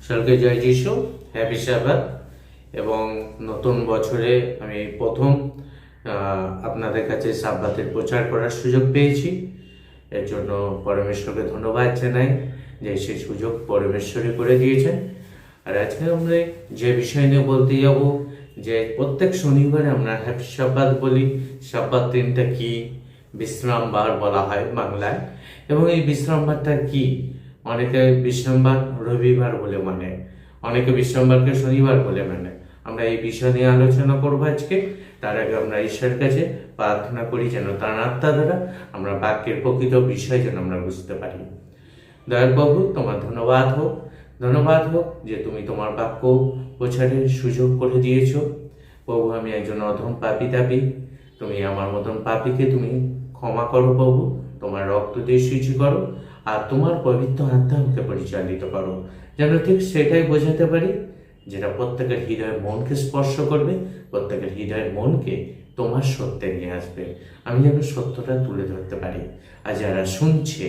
সকলকে জয় যিশু, হ্যাপি সাবাত। এবং নতুন বছরে আমি প্রথম আপনাদের কাছে সাব্বাতের প্রচার করার সুযোগ পেয়েছি। এর জন্য পরমেশ্বরকে ধন্যবাদ জানাই যে সেই সুযোগ পরমেশ্বরই করে দিয়েছেন। আর আজকে আমরা যে বিষয় নিয়ে বলতে যাব, যে প্রত্যেক শনিবারে আমরা হ্যাপি সাব্বাত বলি। সাব্বাত দিনটা কি? বিশ্রামবার বলা হয় বাংলায়। এবং এই বিশ্রামবারটা কি? অনেকে বিশ্রামবার রবিবার বলে মানে, অনেকে বিশ্রামবারকে শনিবার বলে মানে। আমরা এই বিষয় নিয়ে আলোচনা করবো আজকে। তার আগে আমরা ঈশ্বরের কাছে প্রার্থনা করি যেন তার আত্মা দ্বারা আমরা বাক্যের প্রকৃত বিষয় যেন আমরা বুঝতে পারি। দয়াল প্রভু, তোমার ধন্যবাদ হোক যে তুমি তোমার বাক্য প্রচারের সুযোগ করে দিয়েছ। প্রভু, আমি একজন অধম পাপী দাবি, তুমি আমার মতন পাপীকে তুমি ক্ষমা করো প্রভু, তোমার রক্ত দিয়ে সৃষ্টি করো, আর তোমার পবিত্র আত্মা আমাকে পরিচালিত করো, যেন ঠিক সেটাই বোঝাতে পারি যেটা প্রত্যেকের হৃদয়ের মনকে স্পর্শ করবে, প্রত্যেকের হৃদয়ের মনকে তোমার সত্যে নিয়ে আসবে। আমি যেন সত্যটা তুলে ধরতে পারি, আর যারা শুনছে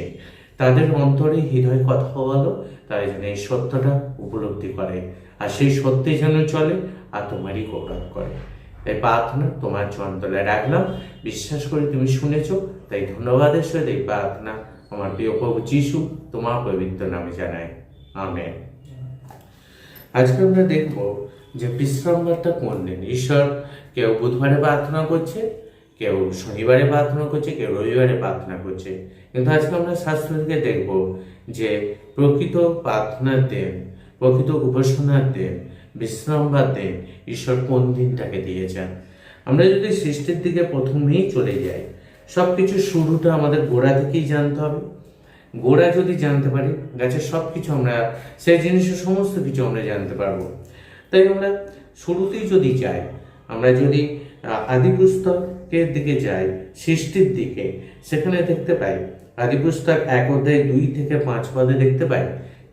তাদের অন্তরে হৃদয় কথা বলো, তারা যেন এই সত্যটা উপলব্ধি করে, আর সেই সত্যি যেন চলে আর তোমারই গৌরব করে। এই প্রার্থনা তোমার চরণতলায় রাখলাম, বিশ্বাস করে তুমি শুনেছো, তাই ধন্যবাদের সহিত এই প্রার্থনা আমার প্রিয় প্রভু যিশু তোমার পবিত্র নামে জানাই, আমেন। আজকে আমরা দেখব যে বিশ্রামবারটা কোন দিন। ঈশ্বর কেউ বুধবারে প্রার্থনা করছে, কেউ শনিবারে প্রার্থনা করছে, কেউ রবিবারে প্রার্থনা করছে। কিন্তু আজকে আমরা শাস্ত্র থেকে দেখব যে প্রকৃত প্রার্থনার দিন, প্রকৃত উপাসনার দিন, বিশ্রামবার দিন ঈশ্বর কোন দিনটাকে দিয়েছেন। আমরা যদি সৃষ্টির দিকে প্রথমেই চলে যাই, সব কিছু শুরুটা আমাদের গোড়া থেকেই জানতে হবে। গোড়া যদি জানতে পারি, গাছের সব কিছু আমরা, সেই জিনিসের সমস্ত কিছু আমরা জানতে পারবো। তাই আমরা শুরুতেই যদি যাই, আমরা যদি আদি পুস্তকের দিকে যাই, সৃষ্টির দিকে, সেখানে দেখতে পাই আদি পুস্তক 1 অধ্যায় 2 থেকে 5 পদে দেখতে পাই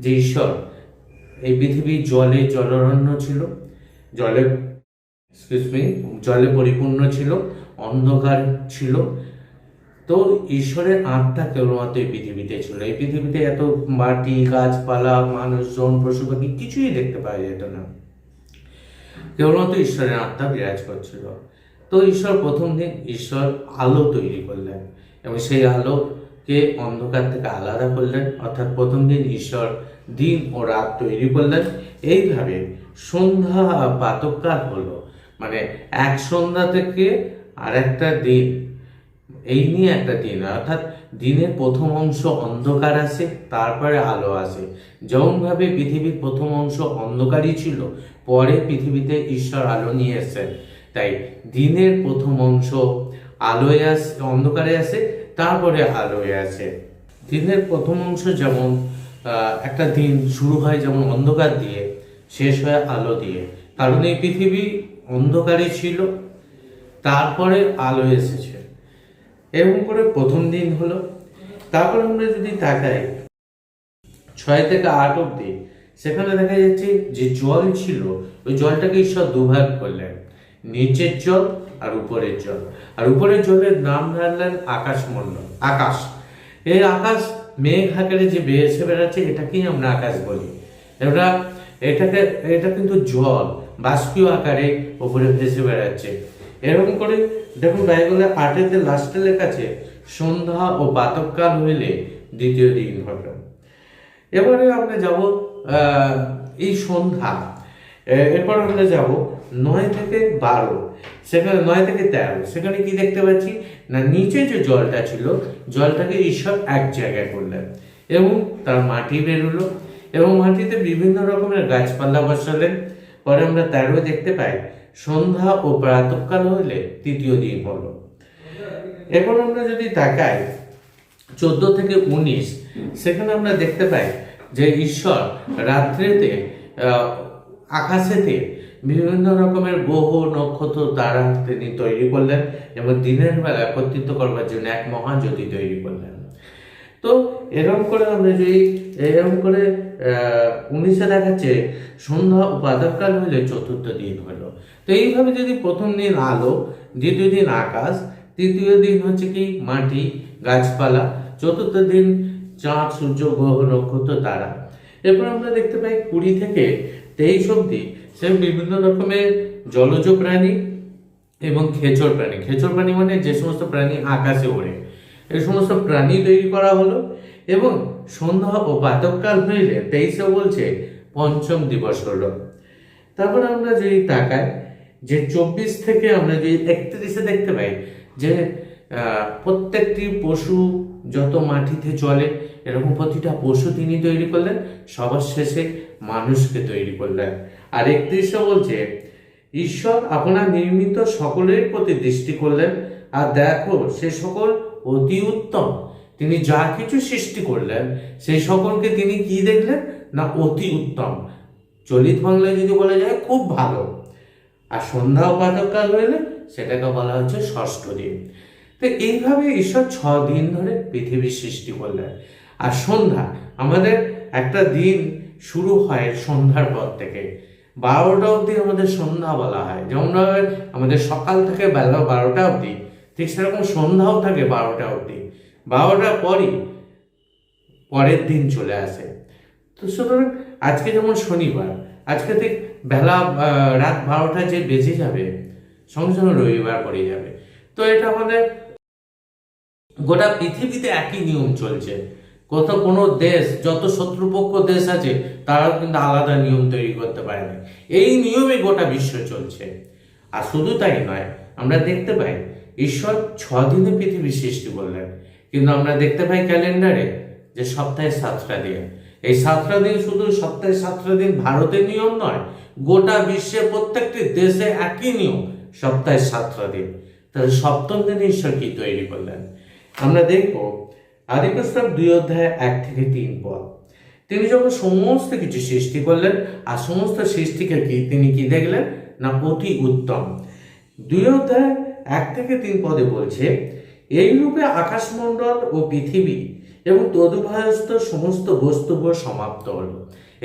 যে ঈশ্বর এই পৃথিবী জলরণ্য ছিল, জলে পরিপূর্ণ ছিল, অন্ধকার ছিল। তো ঈশ্বরের আত্মা কেবলমাত্র এই পৃথিবীতে ছিল। এই পৃথিবীতে এত মাটি, গাছপালা, মানুষজন, পশু পাখি কিছুই দেখতে পাওয়া যেত না, কেবলমাত্র ঈশ্বরের আত্মা বিরাজ করছিল। তো ঈশ্বর প্রথম দিন ঈশ্বর আলো তৈরি করলেন এবং সেই আলোকে অন্ধকার থেকে আলাদা করলেন। অর্থাৎ প্রথম দিন ঈশ্বর দিন ও রাত তৈরি করলেন। এইভাবে সন্ধ্যা প্রাতঃকাল হলো, মানে এক সন্ধ্যা থেকে আর একটা দিন, এই নিয়ে একটা দিন। অর্থাৎ দিনের প্রথম অংশ অন্ধকার আসে, তারপরে আলো আসে। যেমনভাবে পৃথিবীর প্রথম অংশ অন্ধকারই ছিল, পরে পৃথিবীতে ঈশ্বর আলো নিয়ে এসেছেন। তাই দিনের প্রথম অংশ আলোয় আসে, অন্ধকারে আসে, তারপরে আলোয় আসে। দিনের প্রথম অংশ যেমন একটা দিন শুরু হয় যেমন অন্ধকার দিয়ে, শেষ হয় আলো দিয়ে। কারণ এই পৃথিবী অন্ধকারে ছিল, তারপরে আলো এসেছে। এরকম করে প্রথম দিন হলো। তারপর আমরা যদি তাকাই 6 থেকে 8 অব্দি, সেখানে দেখা যাচ্ছে যে জল ছিল, ওই জলটাকে ঈশ্বর দুভাগ করলেন, নিচের জল আর উপরের জল। আর উপরের জলের নাম রাখলেন আকাশমণ্ডল, আকাশ। এই আকাশ মেঘ আকারে যে ভেসে বেড়াচ্ছে, এটাকেই আমরা আকাশ বলি। এটা কিন্তু জল বাষ্পীয় আকারে উপরে ভেসে বেড়াচ্ছে। এরকম করে দেখুন, বাইবেলে 8-এর লাস্টে লেখা আছে সন্ধ্যা ও প্রাতঃকাল হইলে দ্বিতীয় দিন হবে। এবারে আমরা যাব এই সন্ধ্যা, এরপর আমরা যাব 9 থেকে 12, সেখানে 9 থেকে 13, সেখানে কি দেখতে পাচ্ছি না, নিচে যে জলটা ছিল, জলটাকে ঈশ্বর এক জায়গায় করলেন এবং তার মাটি বেরোলো এবং মাটিতে বিভিন্ন রকমের গাছপালা বসালেন। পরে আমরা 13 দেখতে পাই সন্ধ্যা ও প্রাতঃকাল হইলে তৃতীয় দিন হলো। এখন আমরা যদি তাকাই 14 থেকে 19, সেখানে আমরা দেখতে পাই যে ঈশ্বর রাত্রিতে আকাশেতে বিভিন্ন রকমের গ্রহ, নক্ষত্র, তারা তিনি তৈরি করলেন এবং দিনের বেলা একত্রিত করবার জন্য এক মহাজ্যোতি তৈরি করলেন। তো এরকম করে আমরা যদি এরকম করে 19-এ দেখাচ্ছে সন্ধ্যা ও প্রাতঃকাল হইলে চতুর্থ দিন হলো। তো এইভাবে যদি প্রথম দিন আলো, দ্বিতীয় দিন আকাশ, তৃতীয় দিন হচ্ছে কি মাটি, গাছপালা, চতুর্থ দিন চাঁদ, সূর্য, গ্রহ, নক্ষত্র, তারা। এরপর আমরা দেখতে পাই 20 থেকে 23 অব্দি সে বিভিন্ন রকমের জলজ প্রাণী এবং খেচর প্রাণী মানে যে সমস্ত প্রাণী আকাশে ওড়ে, এই সমস্ত প্রাণী তৈরি করা হলো। এবং সন্ধ্যা ও প্রাতঃকাল হইলে 23 বলছে পঞ্চম দিবস হলো। তারপরে আমরা যদি তাকাই যে 24 থেকে আমরা যে 31 দেখতে পাই যে প্রত্যেকটি পশু যত মাটিতে চলে এরকম প্রতিটা পশু তিনি তৈরি করলেন, সবার শেষে মানুষকে তৈরি করলেন। আর 31 বলছে ঈশ্বর আপনার নির্মিত সকলের প্রতি দৃষ্টি করলেন, আর দেখো সে সকল অতি উত্তম। তিনি যা কিছু সৃষ্টি করলেন সেই সকলকে তিনি কি দেখলেন না অতি উত্তম। চলিত বাংলায় যদি বলা যায় খুব ভালো। আর সন্ধ্যা ও প্রাতঃকাল হইলে সেটাকে বলা হচ্ছে ষষ্ঠ দিন। তো এইভাবে ঈশ্বর 6 দিন ধরে পৃথিবীর সৃষ্টি করলেন। আর সন্ধ্যা আমাদের একটা দিন শুরু হয় সন্ধ্যার পর থেকে, 12টা অবধি আমাদের সন্ধ্যা বলা হয়। যেমন আমাদের সকাল থেকে বেলা 12টা অবধি, ঠিক সেরকম সন্ধ্যাও থাকে 12টা অবধি। 12টার পরই পরের দিন চলে আসে। তো সুতরাং আজকে যেমন শনিবার, আজকে ঠিক বেলা রাত 12টা যে বেজে যাবে সঙ্গে সঙ্গে রবিবার পড়ে যাবে। তো এটা আমাদের গোটা পৃথিবীতে একই নিয়ম চলছে। কোনো দেশ, যত শত্রুপক্ষ দেশ আছে তারাও কিন্তু আলাদা নিয়ম তৈরি করতে পারে না। এই নিয়মে গোটা বিশ্ব চলছে। আর শুধু তাই নয়, আমরা দেখতে পাই ঈশ্বর 6 দিনে পৃথিবী সৃষ্টি করলেন, কিন্তু আমরা দেখতে পাই ক্যালেন্ডারে যে সপ্তাহে 7টা দিন। এই 7টা দিন শুধু সপ্তাহে 7টা দিন ভারতের নিয়ম নয়, গোটা বিশ্বের প্রত্যেকটি দেশে একই নিয়ম, সপ্তাহে 7টা দিন। তাহলে সপ্তম দিনে ঈশ্বর কি তৈরি করলেন? আমরা দেখব আদিপ্রস্তাব 2 অধ্যায় 1 থেকে 3 পদ। তিনি যখন সমস্ত কিছু সৃষ্টি করলেন আর সমস্ত সৃষ্টিকে তিনি কি দেখলেন না অতি উত্তম। 2 অধ্যায় 1 থেকে 3 পদে বলছে, এই রূপে আকাশমণ্ডল ও পৃথিবী এবং তদুভয়স্থ সমস্ত বস্তুবোৰ সমাপ্ত হল।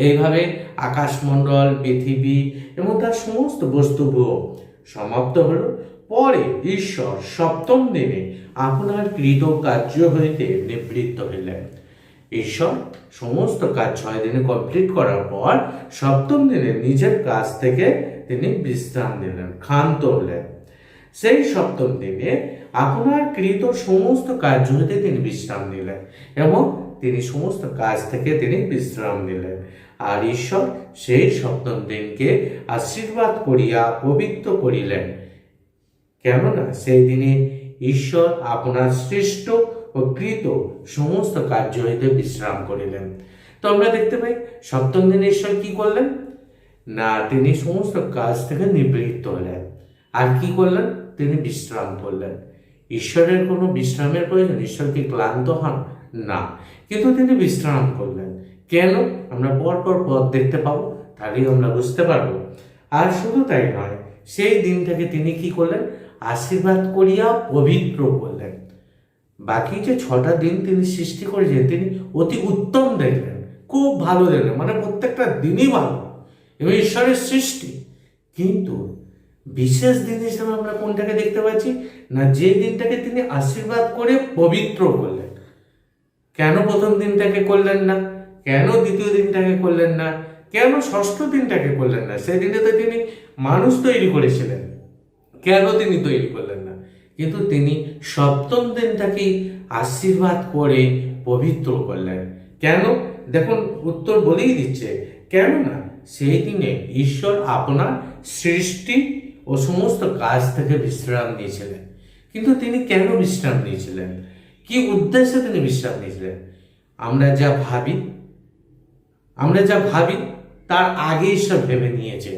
এইভাবে আকাশমণ্ডল, পৃথিবী এবং তার সমস্ত বস্তুবোৰ সমাপ্ত হলো। পরে ঈশ্বর সপ্তম দিনে আপনার কৃত কার্য হইতে নিবৃত্ত হইলেন। ঈশ্বর সমস্ত কাজ 6 দিনে কমপ্লিট করার পর সপ্তম দিনে নিজের কাজ থেকে তিনি বিশ্রাম নিলেন, ক্ষান্ত হলেন। সেই সপ্তম দিনে আপনার কৃত সমস্ত কার্য হইতে তিনি বিশ্রাম নিলেন এবং তিনি সমস্ত কাজ থেকে তিনি বিশ্রাম নিলেন। আর ঈশ্বর সেই সপ্তম দিনকে আশীর্বাদ করিয়া পবিত্র করিলেন, কেননা সেই দিনে ঈশ্বর আপনার সৃষ্ট ও কৃত সমস্ত কার্য হইতে বিশ্রাম করিলেন। তো আমরা দেখতে পাই সপ্তম দিনে ঈশ্বর কি করলেন না তিনি সমস্ত কাজ থেকে নিবৃত্ত হলেন। আর কি করলেন? তিনি বিশ্রাম করলেন। ঈশ্বরের কোনো বিশ্রামের প্রয়োজন? ঈশ্বর কি ক্লান্ত হন? না, কিন্তু তিনি বিশ্রাম করলেন। কেন? আমরা পরপর পদ দেখতে পাবো, তাহলেই আমরা বুঝতে পারবো। আর শুধু তাই নয়, সেই দিনটাকে তিনি কি করলেন? আশীর্বাদ করিয়া পবিত্র করলেন। বাকি যে 6টা দিন তিনি সৃষ্টি করেছেন তিনি অতি উত্তম দেখলেন, খুব ভালো দেখলেন, মানে প্রত্যেকটা দিনই ভালো এবং ঈশ্বরের সৃষ্টি। কিন্তু বিশেষ দিন হিসেবে আমরা কোনটাকে দেখতে পাচ্ছি না যে দিনটাকে তিনি আশীর্বাদ করে পবিত্র করলেন। কেন প্রথম দিনটাকে করলেন না? কেন দ্বিতীয় দিনটাকে করলেন না? কেন ষষ্ঠ দিনটাকে করলেন না? সেই দিনে তো তিনি মানুষ তৈরি করেছিলেন, কেন তিনি তৈরি করলেন না? কিন্তু তিনি সপ্তম দিনটাকে আশীর্বাদ করে পবিত্র করলেন। কেন? দেখুন উত্তর বলেই দিচ্ছে, কেননা সেই দিনে ঈশ্বর আপনার সৃষ্টি ও সমস্ত কাজ থেকে বিশ্রাম নিয়েছিলেন। কিন্তু তিনি কেন বিশ্রাম নিয়েছিলেন? কি উদ্দেশ্যে তিনি বিশ্রাম নিয়েছিলেন? আমরা যা ভাবি তার আগে ঈশ্বর ভেবে নিয়েছে,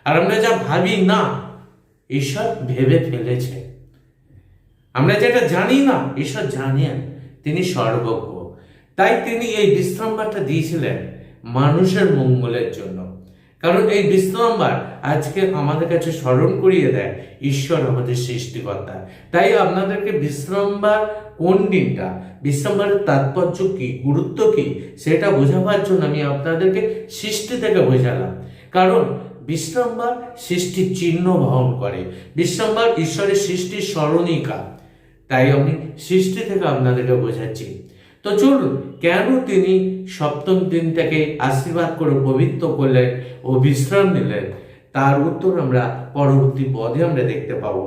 আর আমরা যা ভাবি না ঈশ্বর ভেবে ফেলেছে। আমরা যেটা জানি না ঈশ্বর জানেন, তিনি সর্বজ্ঞ। তাই তিনি এই বিশ্রামবারটা দিয়েছিলেন মানুষের মঙ্গলের জন্য। কারণ এই বিশ্রামবার আজকে আমাদের কাছে স্মরণ করিয়ে দেয় ঈশ্বর আমাদের সৃষ্টিকর্তা। তাই আপনাদেরকে বিশ্রামবার কোন দিনটা, বিশ্রামবারের তাৎপর্য কি, গুরুত্ব কি, সেটা বোঝাবার জন্য আমি আপনাদেরকে সৃষ্টি থেকে বোঝালাম। কারণ বিশ্রামবার সৃষ্টির চিহ্ন বহন করে, বিশ্রামবার ঈশ্বরের সৃষ্টির স্মরণিকা। তাই আমি সৃষ্টি থেকে আপনাদেরকে বোঝাচ্ছি। তো তো চলুন, কেন তিনি সপ্তম দিনটাকে আশীর্বাদ করে পবিত্র করলেন ও বিশ্রাম নিলেন, তার উত্তর আমরা পরবর্তী পদে আমরা দেখতে পাবো।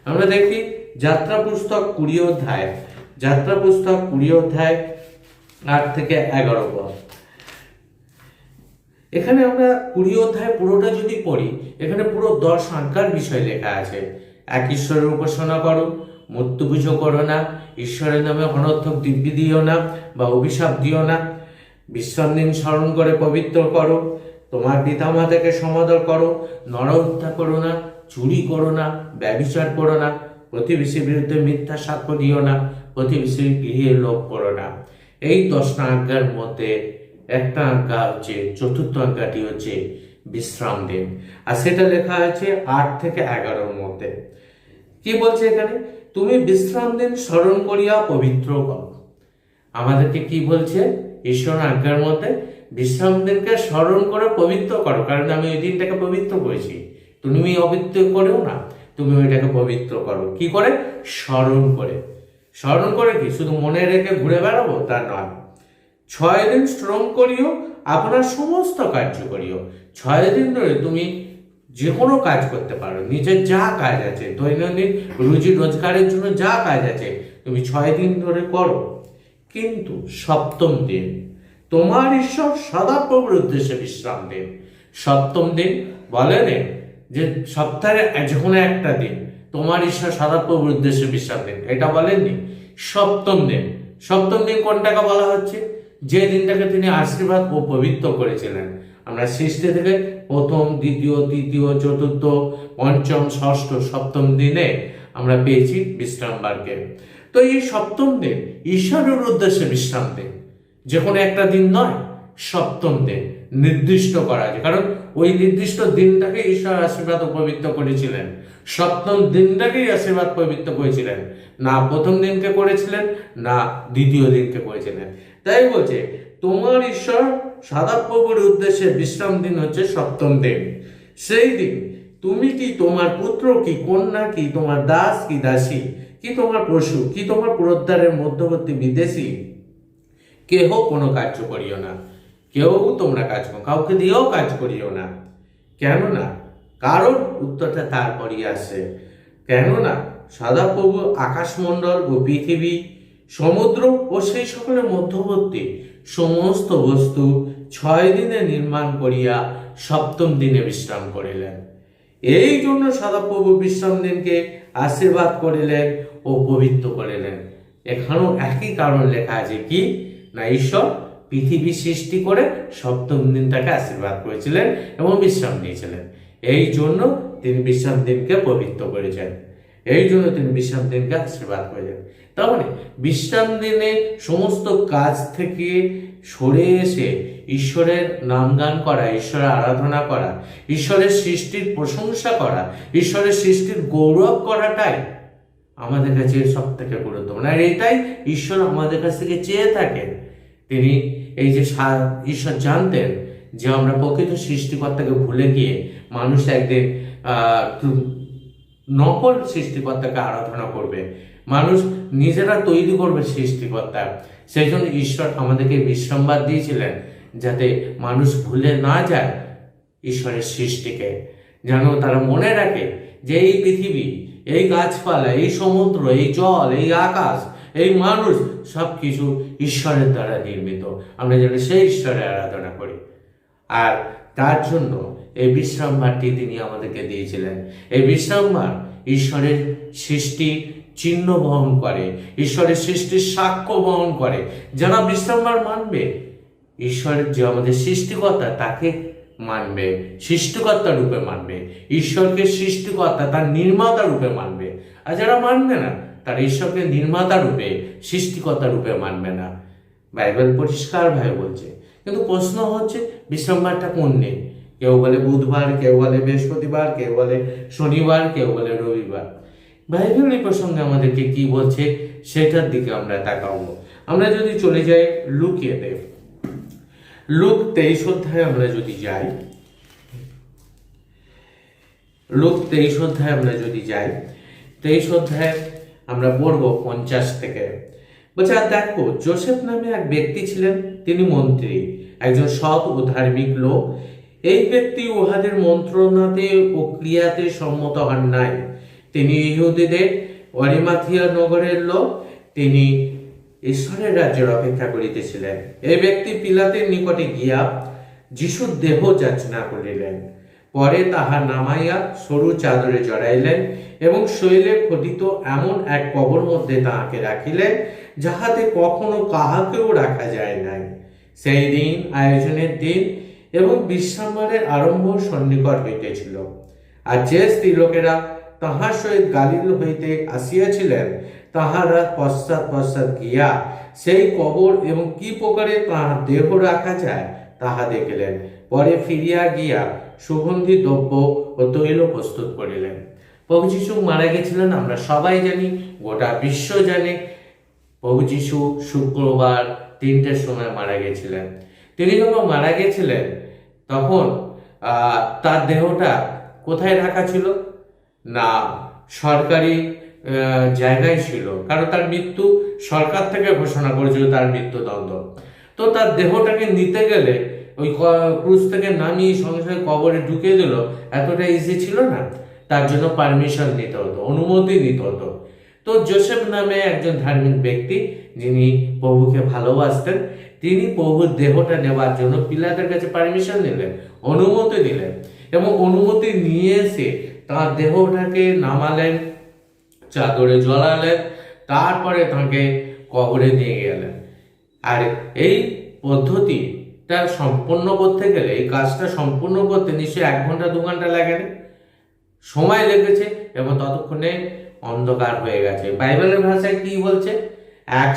আমরা দেখি যাত্রা পুস্তক 20 অধ্যায়, যাত্রা পুস্তক 20 অধ্যায় 8 থেকে 11 পদ। এখানে আমরা 20 অধ্যায় পুরোটা যদি পড়ি, এখানে পুরো 10 আজ্ঞার বিষয় লেখা আছে। এক ঈশ্বরের উপাসনা করো, মূর্তি পুজো করো না, ঈশ্বরের নামে অনর্থক দিব্য দিও না বা অভিশাপ দিও না, বিশ্রাম দিন স্মরণ করে পবিত্র করো, তোমার পিতামাতাকে সমাদর করো, নরহত্যা করো না, চুরি করো না, ব্যভিচার করো না, প্রতিবেশীর বিরুদ্ধে মিথ্যা সাক্ষ্য দিও না, প্রতিবেশীর গৃহে লোভ করো না। এই 10টা আজ্ঞার মধ্যে একটা আজ্ঞা হচ্ছে, চতুর্থ আজ্ঞাটি হচ্ছে বিশ্রাম দিন, আর সেটা লেখা আছে 8 থেকে 11-র মধ্যে। কি বলছে এখানে? তুমি বিশ্রাম দিন স্মরণ করিয়া পবিত্র করো। আমাদেরকে কি বলছে? ঈশ্বর আজ্ঞার মধ্যে বিশ্রাম দিনকে স্মরণ করে পবিত্র করো, কারণ আমি ওই দিনটাকে পবিত্র করেছি। তুমি অপবিত্র করেও না, তুমি ওইটাকে পবিত্র করো। কি করে? স্মরণ করে। স্মরণ করে কি শুধু মনে রেখে ঘুরে বেড়াবো তা নয়। 6 দিন শ্রম করিও, আপনার সমস্ত কার্য করিও। 6 দিন ধরে তুমি যে কোনো কাজ করতে পারো, নিজের যা কাজ আছে, দৈনন্দিন রুজি রোজগারের জন্য যা কাজ আছে তুমি 6 দিন ধরে করো। কিন্তু সপ্তম দিন তোমার ঈশ্বর সদাপ্রভুর উদ্দেশ্যে বিশ্রাম দিন। সপ্তম দিন বলেন যে সপ্তাহে যে কোনো একটা দিন তোমার ঈশ্বর সদাপ্রভুর উদ্দেশ্যে বিশ্রাম দিন, এটা বলেননি। সপ্তম দিন, সপ্তম দিন কোনটাকে বলা হচ্ছে? যে দিনটাকে তিনি আশীর্বাদ ও পবিত্র করেছিলেন। আমরা সৃষ্টি থেকে প্রথম, দ্বিতীয়, তৃতীয়, চতুর্থ, পঞ্চম, ষষ্ঠ, সপ্তম দিনে আমরা পেয়েছি বিশ্রামবারকে। তো এই সপ্তম দিন ঈশ্বরের উদ্দেশ্যে বিশ্রাম দিন, যে কোনো একটা দিন নয়, সপ্তম দিন নির্দিষ্ট করা আছে, কারণ ওই নির্দিষ্ট দিনটাকে ঈশ্বর আশীর্বাদ ও পবিত্র করেছিলেন। সপ্তম দিনটাকেই আশীর্বাদ পবিত্র করেছিলেন, না প্রথম দিনকে করেছিলেন না দ্বিতীয় দিনকে করেছিলেন। তাই বলছে তোমার ঈশ্বর সদাপ্রভুর উদ্দেশ্যে বিশ্রাম দিন হচ্ছে সপ্তম দিন। সেই দিন তুমি কি, তোমার পুত্র কি, কন্যা কি, তোমার দাস কি দাসী কি, তোমার পশু কি, তোমার পুরোদ্ধারের মধ্যবর্তী বিদেশী কেহ কোনো কার্য করিও না। কেউ তোমরা কাজ করো, কাউকে দিয়েও কাজ করিও না। কেন না? কারণ উত্তরটা তারপরই আসে। কেননা সদাপ্রভু আকাশমণ্ডল ও পৃথিবী, সমুদ্র ও সেই সকলের মধ্যবর্তী সমস্ত বস্তু 6 দিনে নির্মাণ করিয়া সপ্তম দিনে বিশ্রাম করিলেন। এই জন্য সদাপ্রভু বিশ্রাম দিনকে আশীর্বাদ করিলেন ও পবিত্র করিলেন। এখানেও একই কারণ লেখা আছে, কি না ঈশ্বর পৃথিবী সৃষ্টি করে সপ্তম দিনটাকে আশীর্বাদ করেছিলেন এবং বিশ্রাম নিয়েছিলেন। এই জন্য তিনি বিশ্রাম দিনকে পবিত্র করেছেন, এই জন্য তিনি বিশ্রাম দিনকে আশীর্বাদ করেছেন। তার মানে বিশ্রাম দিনে সমস্ত কাজ থেকে সরে এসে ঈশ্বরের নামগান করা, ঈশ্বরের আরাধনা করা, ঈশ্বরের সৃষ্টির প্রশংসা করা, ঈশ্বরের সৃষ্টির গৌরব করাটাই আমাদের কাছে সব থেকে গুরুত্বপূর্ণ। আর এটাই ঈশ্বর আমাদের কাছ থেকে চেয়ে থাকেন। তিনি এই যে ঈশ্বর জানতেন যে আমরা প্রকৃত সৃষ্টিকর্তাকে ভুলে গিয়ে মানুষ একদিন নকল সৃষ্টিকর্তাকে আরাধনা করবে, মানুষ নিজেরা তৈরি করবে সৃষ্টিকর্তা। সেই জন্য ঈশ্বর আমাদেরকে বিশ্রামবার দিয়েছিলেন, যাতে মানুষ ভুলে না যায় ঈশ্বরের সৃষ্টিকে, যেন তারা মনে রাখে যে এই পৃথিবী, এই গাছপালা, এই সমুদ্র, এই জল, এই আকাশ, এই মানুষ সব কিছু ঈশ্বরের দ্বারা নির্মিত। আমরা যেন সেই ঈশ্বরের আরাধনা করি। আর তার জন্য এই বিশ্রামবারটি তিনি আমাদেরকে দিয়েছিলেন। এই বিশ্রামবার ঈশ্বরের সৃষ্টি চিহ্ন বহন করে, ঈশ্বরের সৃষ্টির সাক্ষ্য বহন করে। যারা বিশ্রামবার মানবে, ঈশ্বরের যে আমাদের সৃষ্টিকর্তা তাকে মানবে, সৃষ্টিকর্তা রূপে মানবে, ঈশ্বরকে সৃষ্টিকর্তা তার নির্মাতা রূপে মানবে। আর যারা মানবে না, তারা ঈশ্বরকে নির্মাতা রূপে, সৃষ্টিকর্তা রূপে মানবে না। বাইবেল পরিষ্কারভাবে বলছে। কিন্তু প্রশ্ন হচ্ছে বিশ্রামবারটা কোন দিন? কেউ বলে বুধবার, কেউ বলে বৃহস্পতিবার, কেউ বলে শনিবার, কেউ বলে রবিবার। বাইবেল এই প্রসঙ্গে আমাদেরকে কি বলছে সেটার দিকে আমরা তাকাবো। আমরা যদি চলে যাই লুকেতে, লুক 23 অধ্যায়ে আমরা যদি যাই, লুক 23 অধ্যায়ে আমরা যদি যাই, 23 অধ্যায়ে আমরা পড়বো 50 থেকে। বলছে আর দেখো, জোসেফ নামে এক ব্যক্তি ছিলেন, তিনি মন্ত্রী, একজন সৎ ও ধার্মিক লোক। এই ব্যক্তি উহাদের মন্ত্রণাতে ও ক্রিয়াতে সম্মত হন নাই। তিনি ইহুদিদের অরিমাথিয়া নগরের লোক, তিনি ঈশ্বরের রাজ্যের অপেক্ষা করিতেছিলেন। এই ব্যক্তি পিলাতের নিকটে গিয়া যিশুর দেহ যাচনা করিলেন। পরে তাহা নামাইয়া সরু চাদরে জড়াইলেন এবং শৈলে খোদিত এমন এক কবর মধ্যে তাহাকে রাখিলেন, যাহাতে কখনো কাহাকেও রাখা যায় নাই। সেই দিন আয়োজনের দিন এবং বিশ্রামবারের আরম্ভ সন্নিকট হইতেছিল। আর যে স্ত্রীলোকেরা তাহার সহিত গালিল হইতে আসিয়াছিলেন, তাহারা পশ্চাৎ পশ্চাৎ গিয়া সেই কবর এবং কি প্রকারে তাহার দেহ রাখা যায় তাহা দেখিলেন। পরে ফিরিয়া গিয়া সুগন্ধি দ্রব্য ও তৈল প্রস্তুত করিলেন। প্রভু যীশু মারা গেছিলেন, আমরা সবাই জানি, গোটা বিশ্ব জানে। প্রভু যীশু শুক্রবার 3টের সময় মারা গেছিলেন। তিনি যখন মারা গেছিলেন তখন তার দেহটা কোথায় রাখা ছিল না, সরকারি জায়গায় ছিল, কারণ তার মৃত্যু সরকার থেকে ঘোষণা করেছিল তার মৃত্যুদণ্ড। তো তার দেহটাকে নিতে গেলে ওই ক্রুজ থেকে নামিয়ে সঙ্গে সঙ্গে কবরে ঢুকিয়ে দিল, এতটা ইজি ছিল না। তার জন্য পারমিশন নিতে হতো, অনুমতি নিতে হতো। তো জোসেফ নামে একজন ধার্মিক ব্যক্তি, যিনি প্রভুকে ভালোবাসতেন, তিনি প্রভুর দেহটা নেওয়ার জন্য পিলাতের কাছে পারমিশন নিলেন, অনুমতি দিলেন, এবং অনুমতি নিয়ে এসে তার দেহটাকে নামালেন, চাদরে জড়ালেন, তারপরে তাকে কবরে নিয়ে গেলেন। আর এই পদ্ধতিটা সম্পূর্ণ করতে গেলে, এই কাজটা সম্পূর্ণ করতে নিশ্চয়ই 1 ঘন্টা 2 ঘন্টা লাগেনি, সময় লেগেছে, এবং ততক্ষণে অন্ধকার হয়ে গেছে। বাইবেলের ভাষায় কি বলছে? এক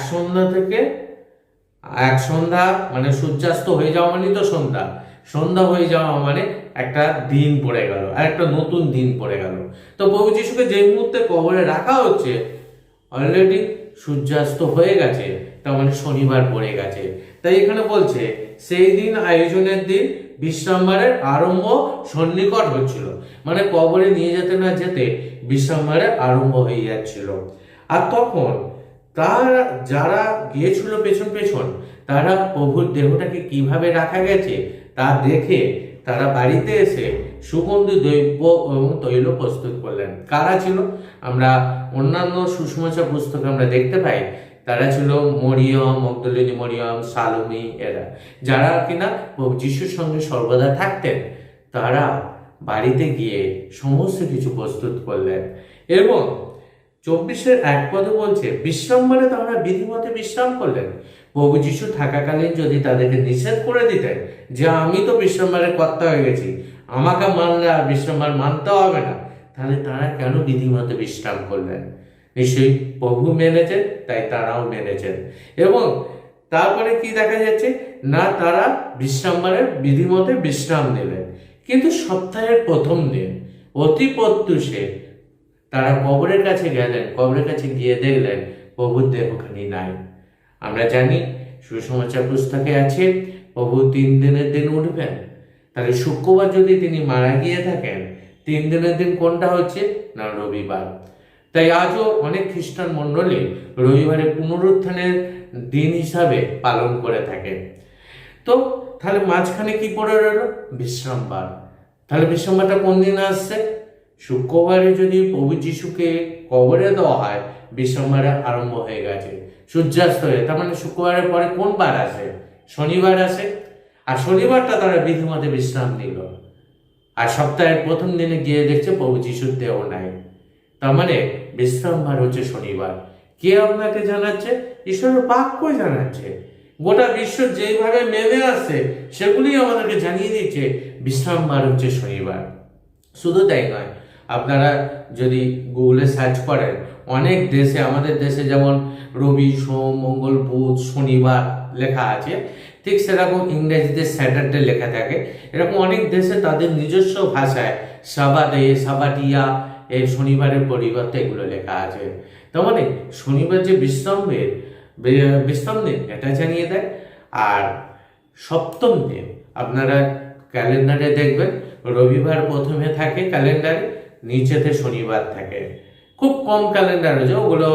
সন্ধ্যা মানে সূর্যাস্ত হয়ে যাওয়া মানে তো সন্ধ্যা, সন্ধ্যা হয়ে যাওয়া মানে একটা দিন পড়ে গেল, আর একটা নতুন দিন পড়ে গেল। তো প্রভু যীশুকে যে মুহূর্তে কবরে রাখা হচ্ছে, অলরেডি সূর্যাস্ত হয়ে গেছে, তার মানে শনিবার পড়ে গেছে। তাই এখানে বলছে সেই দিন আয়োজনের দিন বিশ্রামবারের আরম্ভ সন্নিকট হচ্ছিল, মানে কবরে নিয়ে যেতে না যেতে বিশ্রামবারের আরম্ভ হয়ে যাচ্ছিল। আর তখন তারা যারা গিয়েছিল পেছন পেছন, তারা প্রভুর দেহটাকে কিভাবে রাখা গেছে তা দেখে তারা বাড়িতে এসে সুগন্ধি দ্রব্য এবং তৈল প্রস্তুত করলেন। কারা ছিল? আমরা অন্যান্য সুসমাচার পুস্তকে আমরা দেখতে পাই তারা ছিল মরিয়ম, মগদলিনী মরিয়ম, সালোমি, এরা যারা কিনা প্রভু যিশুর সঙ্গে সর্বদা থাকতেন। তারা বাড়িতে গিয়ে সমস্ত কিছু প্রস্তুত করলেন। এবং 24:1 বলছে, বিশ্রামবারে তারা বিধিমতে বিশ্রাম করলেন। প্রভু যিশু থাকাকালীন যদি তাদেরকে নিষেধ করে দিতেন যে আমি তো বিশ্রামবারের কর্তা হয়ে গেছি, আমাকে মানলে আর বিশ্রামবার মানতে হবে না, তাহলে তারা কেন বিধিমতে বিশ্রাম করলেন? নিশ্চয়ই প্রভু মেনেছেন, তাই তারাও মেনেছেন। এবং তারপরে কি দেখা যাচ্ছে না, তারা বিশ্রামবারের বিধিমতে বিশ্রাম নিলেন। কিন্তু সপ্তাহের প্রথম দিন অতি প্রত্যুষে তারা কবরের কাছে গেলেন। কবরের কাছে গিয়ে দেখলেন প্রভুর দেহখানি নাই। আমরা জানি সুসমাচার পুস্তকে আছে প্রভু 3 দিনের দিন উঠবেন। তাহলে শুক্রবার যদি তিনি মারা গিয়ে থাকেন, 3 দিনের দিন কোনটা হচ্ছে না, রবিবার। তাই আজও অনেক খ্রিস্টান মণ্ডলী রবিবারে পুনরুত্থানের দিন হিসাবে পালন করে থাকে। তো তাহলে মাঝখানে কি পড়ে রইল? বিশ্রামবার। তাহলে বিশ্রামবারটা কোন দিন আসছে? শুক্রবারে যদি প্রভু যিশুকে কবরে দেওয়া হয়, বিশ্রামবারে আরম্ভ হয়ে গেছে, সূর্যাস্ত হয়ে, তার মানে শুক্রবারের পরে কোন বার আসে? শনিবার আসে। আর শনিবারটা তারা বিধিমতে বিশ্রাম নিল। আর সপ্তাহের প্রথম দিনে গিয়ে দেখছে প্রভু যিশুর দেহ নাই। তার মানে বিশ্রামবার হচ্ছে শনিবার। কে আপনাকে জানাচ্ছে? ঈশ্বরের বাক্য জানাচ্ছে। গোটা বিশ্ব যেইভাবে মেনে আসছে সেগুলি আমাদেরকে জানিয়ে দিচ্ছে বিশ্রামবার হচ্ছে শনিবার। শুধু তাই নয়, আপনারা যদি গুগলে সার্চ করেন, অনেক দেশে, আমাদের দেশে যেমন রবি, সোম, মঙ্গল, বুধ, শনিবার লেখা আছে, ঠিক সেরকম ইংরেজিতে স্যাটারডে লেখা থাকে। এরকম অনেক দেশে তাদের নিজস্ব ভাষায় সাবাডে, সাবাটিয়া, এই শনিবারের পরিবর্তে এগুলো লেখা আছে। তার মানে শনিবার যে বিশ্রাম দিন এটা জানিয়ে দেয়। আর সপ্তম দিন আপনারা ক্যালেন্ডারে দেখবেন রবিবার প্রথমে থাকে ক্যালেন্ডারে, নিচেতে শনিবার থাকে। খুব কম ক্যালেন্ডার আছে ওগুলো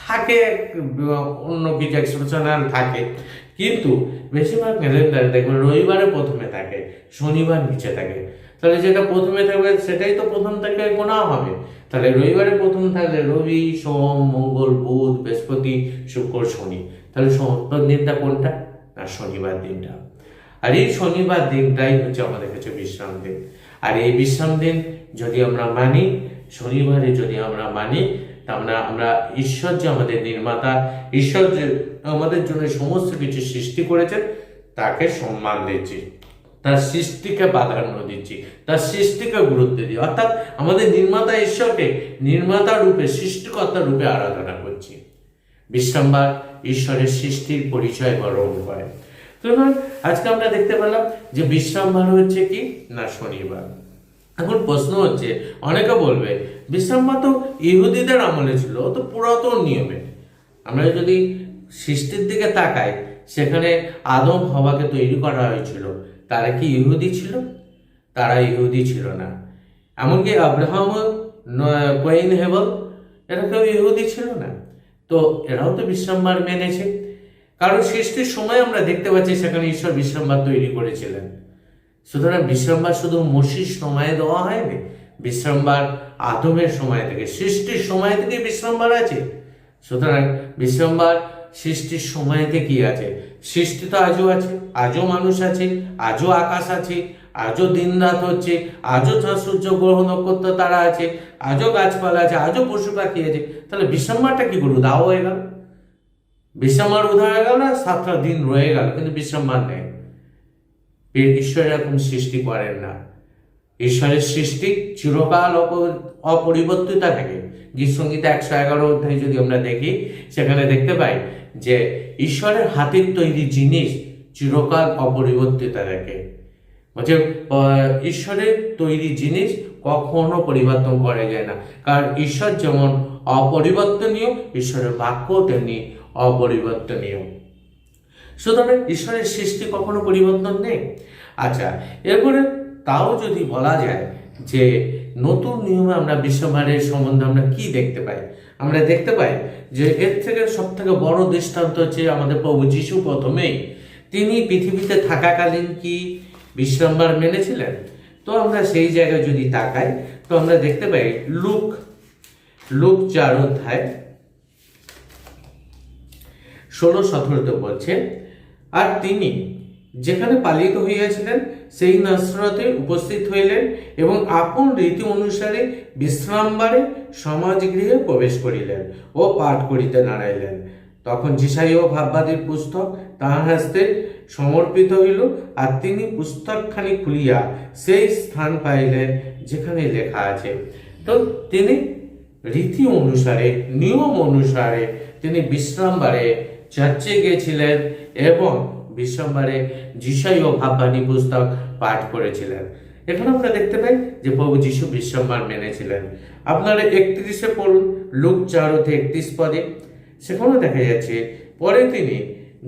থাকে অন্য কিছু এক্সেপশনাল থাকে, কিন্তু বেশিরভাগ ক্যালেন্ডারে দেখবেন রবিবারে প্রথমে থাকে, শনিবার নিচে থাকে। তাহলে যেটা প্রথমে থাকবে সেটাই তো প্রথম থেকে গোনা হবে। তাহলে রবিবারে প্রথম থাকলে রবি, সোম, মঙ্গল, বুধ, বৃহস্পতি, শুক্র, শনি। তাহলে সপ্তম দিনটা কোনটা? না, শনিবার দিনটা। আর এই শনিবার দিনটাই হচ্ছে আমাদের কাছে বিশ্রাম দিন। আর এই বিশ্রাম দিন যদি আমরা মানি, শনিবারে যদি আমরা মানি, আমরা ঈশ্বর যে আমাদের নির্মাতা, ঈশ্বর যে আমাদের জন্য সমস্ত কিছু সৃষ্টি করেছেন, তাকে সম্মান দিচ্ছি, তার সৃষ্টিকে প্রাধান্য দিচ্ছি, তার সৃষ্টিকে গুরুত্ব দিই। অর্থাৎ আমাদের নির্মাতা ঈশ্বরকে নির্মাতা রূপে, সৃষ্টিকর্তা রূপে আরাধনা করছি। বিশ্রামবার ঈশ্বরের সৃষ্টির পরিচয় গ্রহণ করে। সুতরাং আজকে আমরা দেখতে পেলাম যে বিশ্রামবার হচ্ছে কি না শনিবার। এখন প্রশ্ন হচ্ছে, অনেকে বলবে বিশ্রামবার তো ইহুদিদের আমলে ছিল, তো পুরাতন নিয়মে। আমরা যদি সৃষ্টির দিকে তাকাই, সেখানে আদম হাওয়াকে তৈরি করা হয়েছিল, তারা কি ইহুদি ছিল? তারা ইহুদি ছিল না। এমনকি আব্রাহাম, কয়েন হেবল, এরা কেউ ইহুদি ছিল না। তো এরাও তো বিশ্রামবার মেনেছে, কারণ সৃষ্টির সময় আমরা দেখতে পাচ্ছি সেখানে ঈশ্বর বিশ্রামবার তৈরি করেছিলেন। সুতরাং বিশ্রামবার শুধু মসির সময়ে দেওয়া হয়নি, বিশ্রামবার আদমের সময় থেকে, সৃষ্টির সময় থেকে বিশ্রামবার আছে। সুতরাং বিশ্রামবার সৃষ্টির সময় থেকেই আছে। সৃষ্টি তো আজও আছে, আজও মানুষ আছে, আজও আকাশ আছে, আজও দিন রাত হচ্ছে, আজও সূর্য গ্রহ নক্ষত্র তারা আছে, আজও গাছপালা আছে, আজও পশু পাখি আছে। তাহলে বিশ্রামবারটা কি করবো? দাও হয়ে গেল, বিশ্রামবার উদা হয়ে গেল, 7টা দিন রয়ে গেল, কিন্তু বিশ্রামবার নেই। ঈশ্বর এরকম সৃষ্টি করেন না। ঈশ্বরের সৃষ্টি চিরকাল অপরিবর্তিত থাকে। গীতসংগীতা 111 অধ্যায় যদি আমরা দেখি, সেখানে দেখতে পাই যে ঈশ্বরের হাতের তৈরি জিনিস চিরকাল অপরিবর্তিত থাকে। বলছে ঈশ্বরের তৈরি জিনিস কখনো পরিবর্তন করা যায় না, কারণ ঈশ্বর যেমন অপরিবর্তনীয়, ঈশ্বরের বাক্য তেমনি অপরিবর্তনীয়। সুতরাং ঈশ্বরের সৃষ্টি কখনো পরিবর্তন নেই। আচ্ছা, এরপরে তাও যদি বলা যায় যে নতুন নিয়মে আমরা বিশ্রামবারের সম্বন্ধে আমরা কি দেখতে পাই? আমরা দেখতে পাই যে এর থেকে সব থেকে বড় দৃষ্টান্ত হচ্ছে আমাদের প্রভু যিশু। প্রথমেই তিনি পৃথিবীতে থাকাকালীন কি বিশ্রামবার মেনেছিলেন? তো আমরা সেই জায়গায় যদি তাকাই, তো আমরা দেখতে পাই লুক 4 অধ্যায় 16-17 বলছে, আর তিনি যেখানে পালিত হইয়াছিলেন সেই নাসরতে উপস্থিত হইলেন এবং আপন রীতি অনুসারে বিশ্রামবারে সমাজগৃহে প্রবেশ করিলেন ও পাঠ করিতে দাঁড়াইলেন। তখন যিশাইয় ভাববাদীর পুস্তক তাহার হস্তে সমর্পিত হইল, আর তিনি পুস্তকখানি খুলিয়া সেই স্থান পাইলেন যেখানে লেখা আছে। তো তিনি রীতি অনুসারে, নিয়ম অনুসারে তিনি বিশ্রামবারে চার্চে গিয়েছিলেন এবং বিশ্রামবারে যিশাইয় ভাববাদী পুস্তক পাঠ করেছিলেন। এখানে আমরা দেখতে পাই যে প্রভু যিশু বিশ্রামবার মেনেছিলেন। আপনারা 31-এ পড়ুন, লুক 4:31 পদে, সেখানেও দেখা যাচ্ছে, পরে তিনি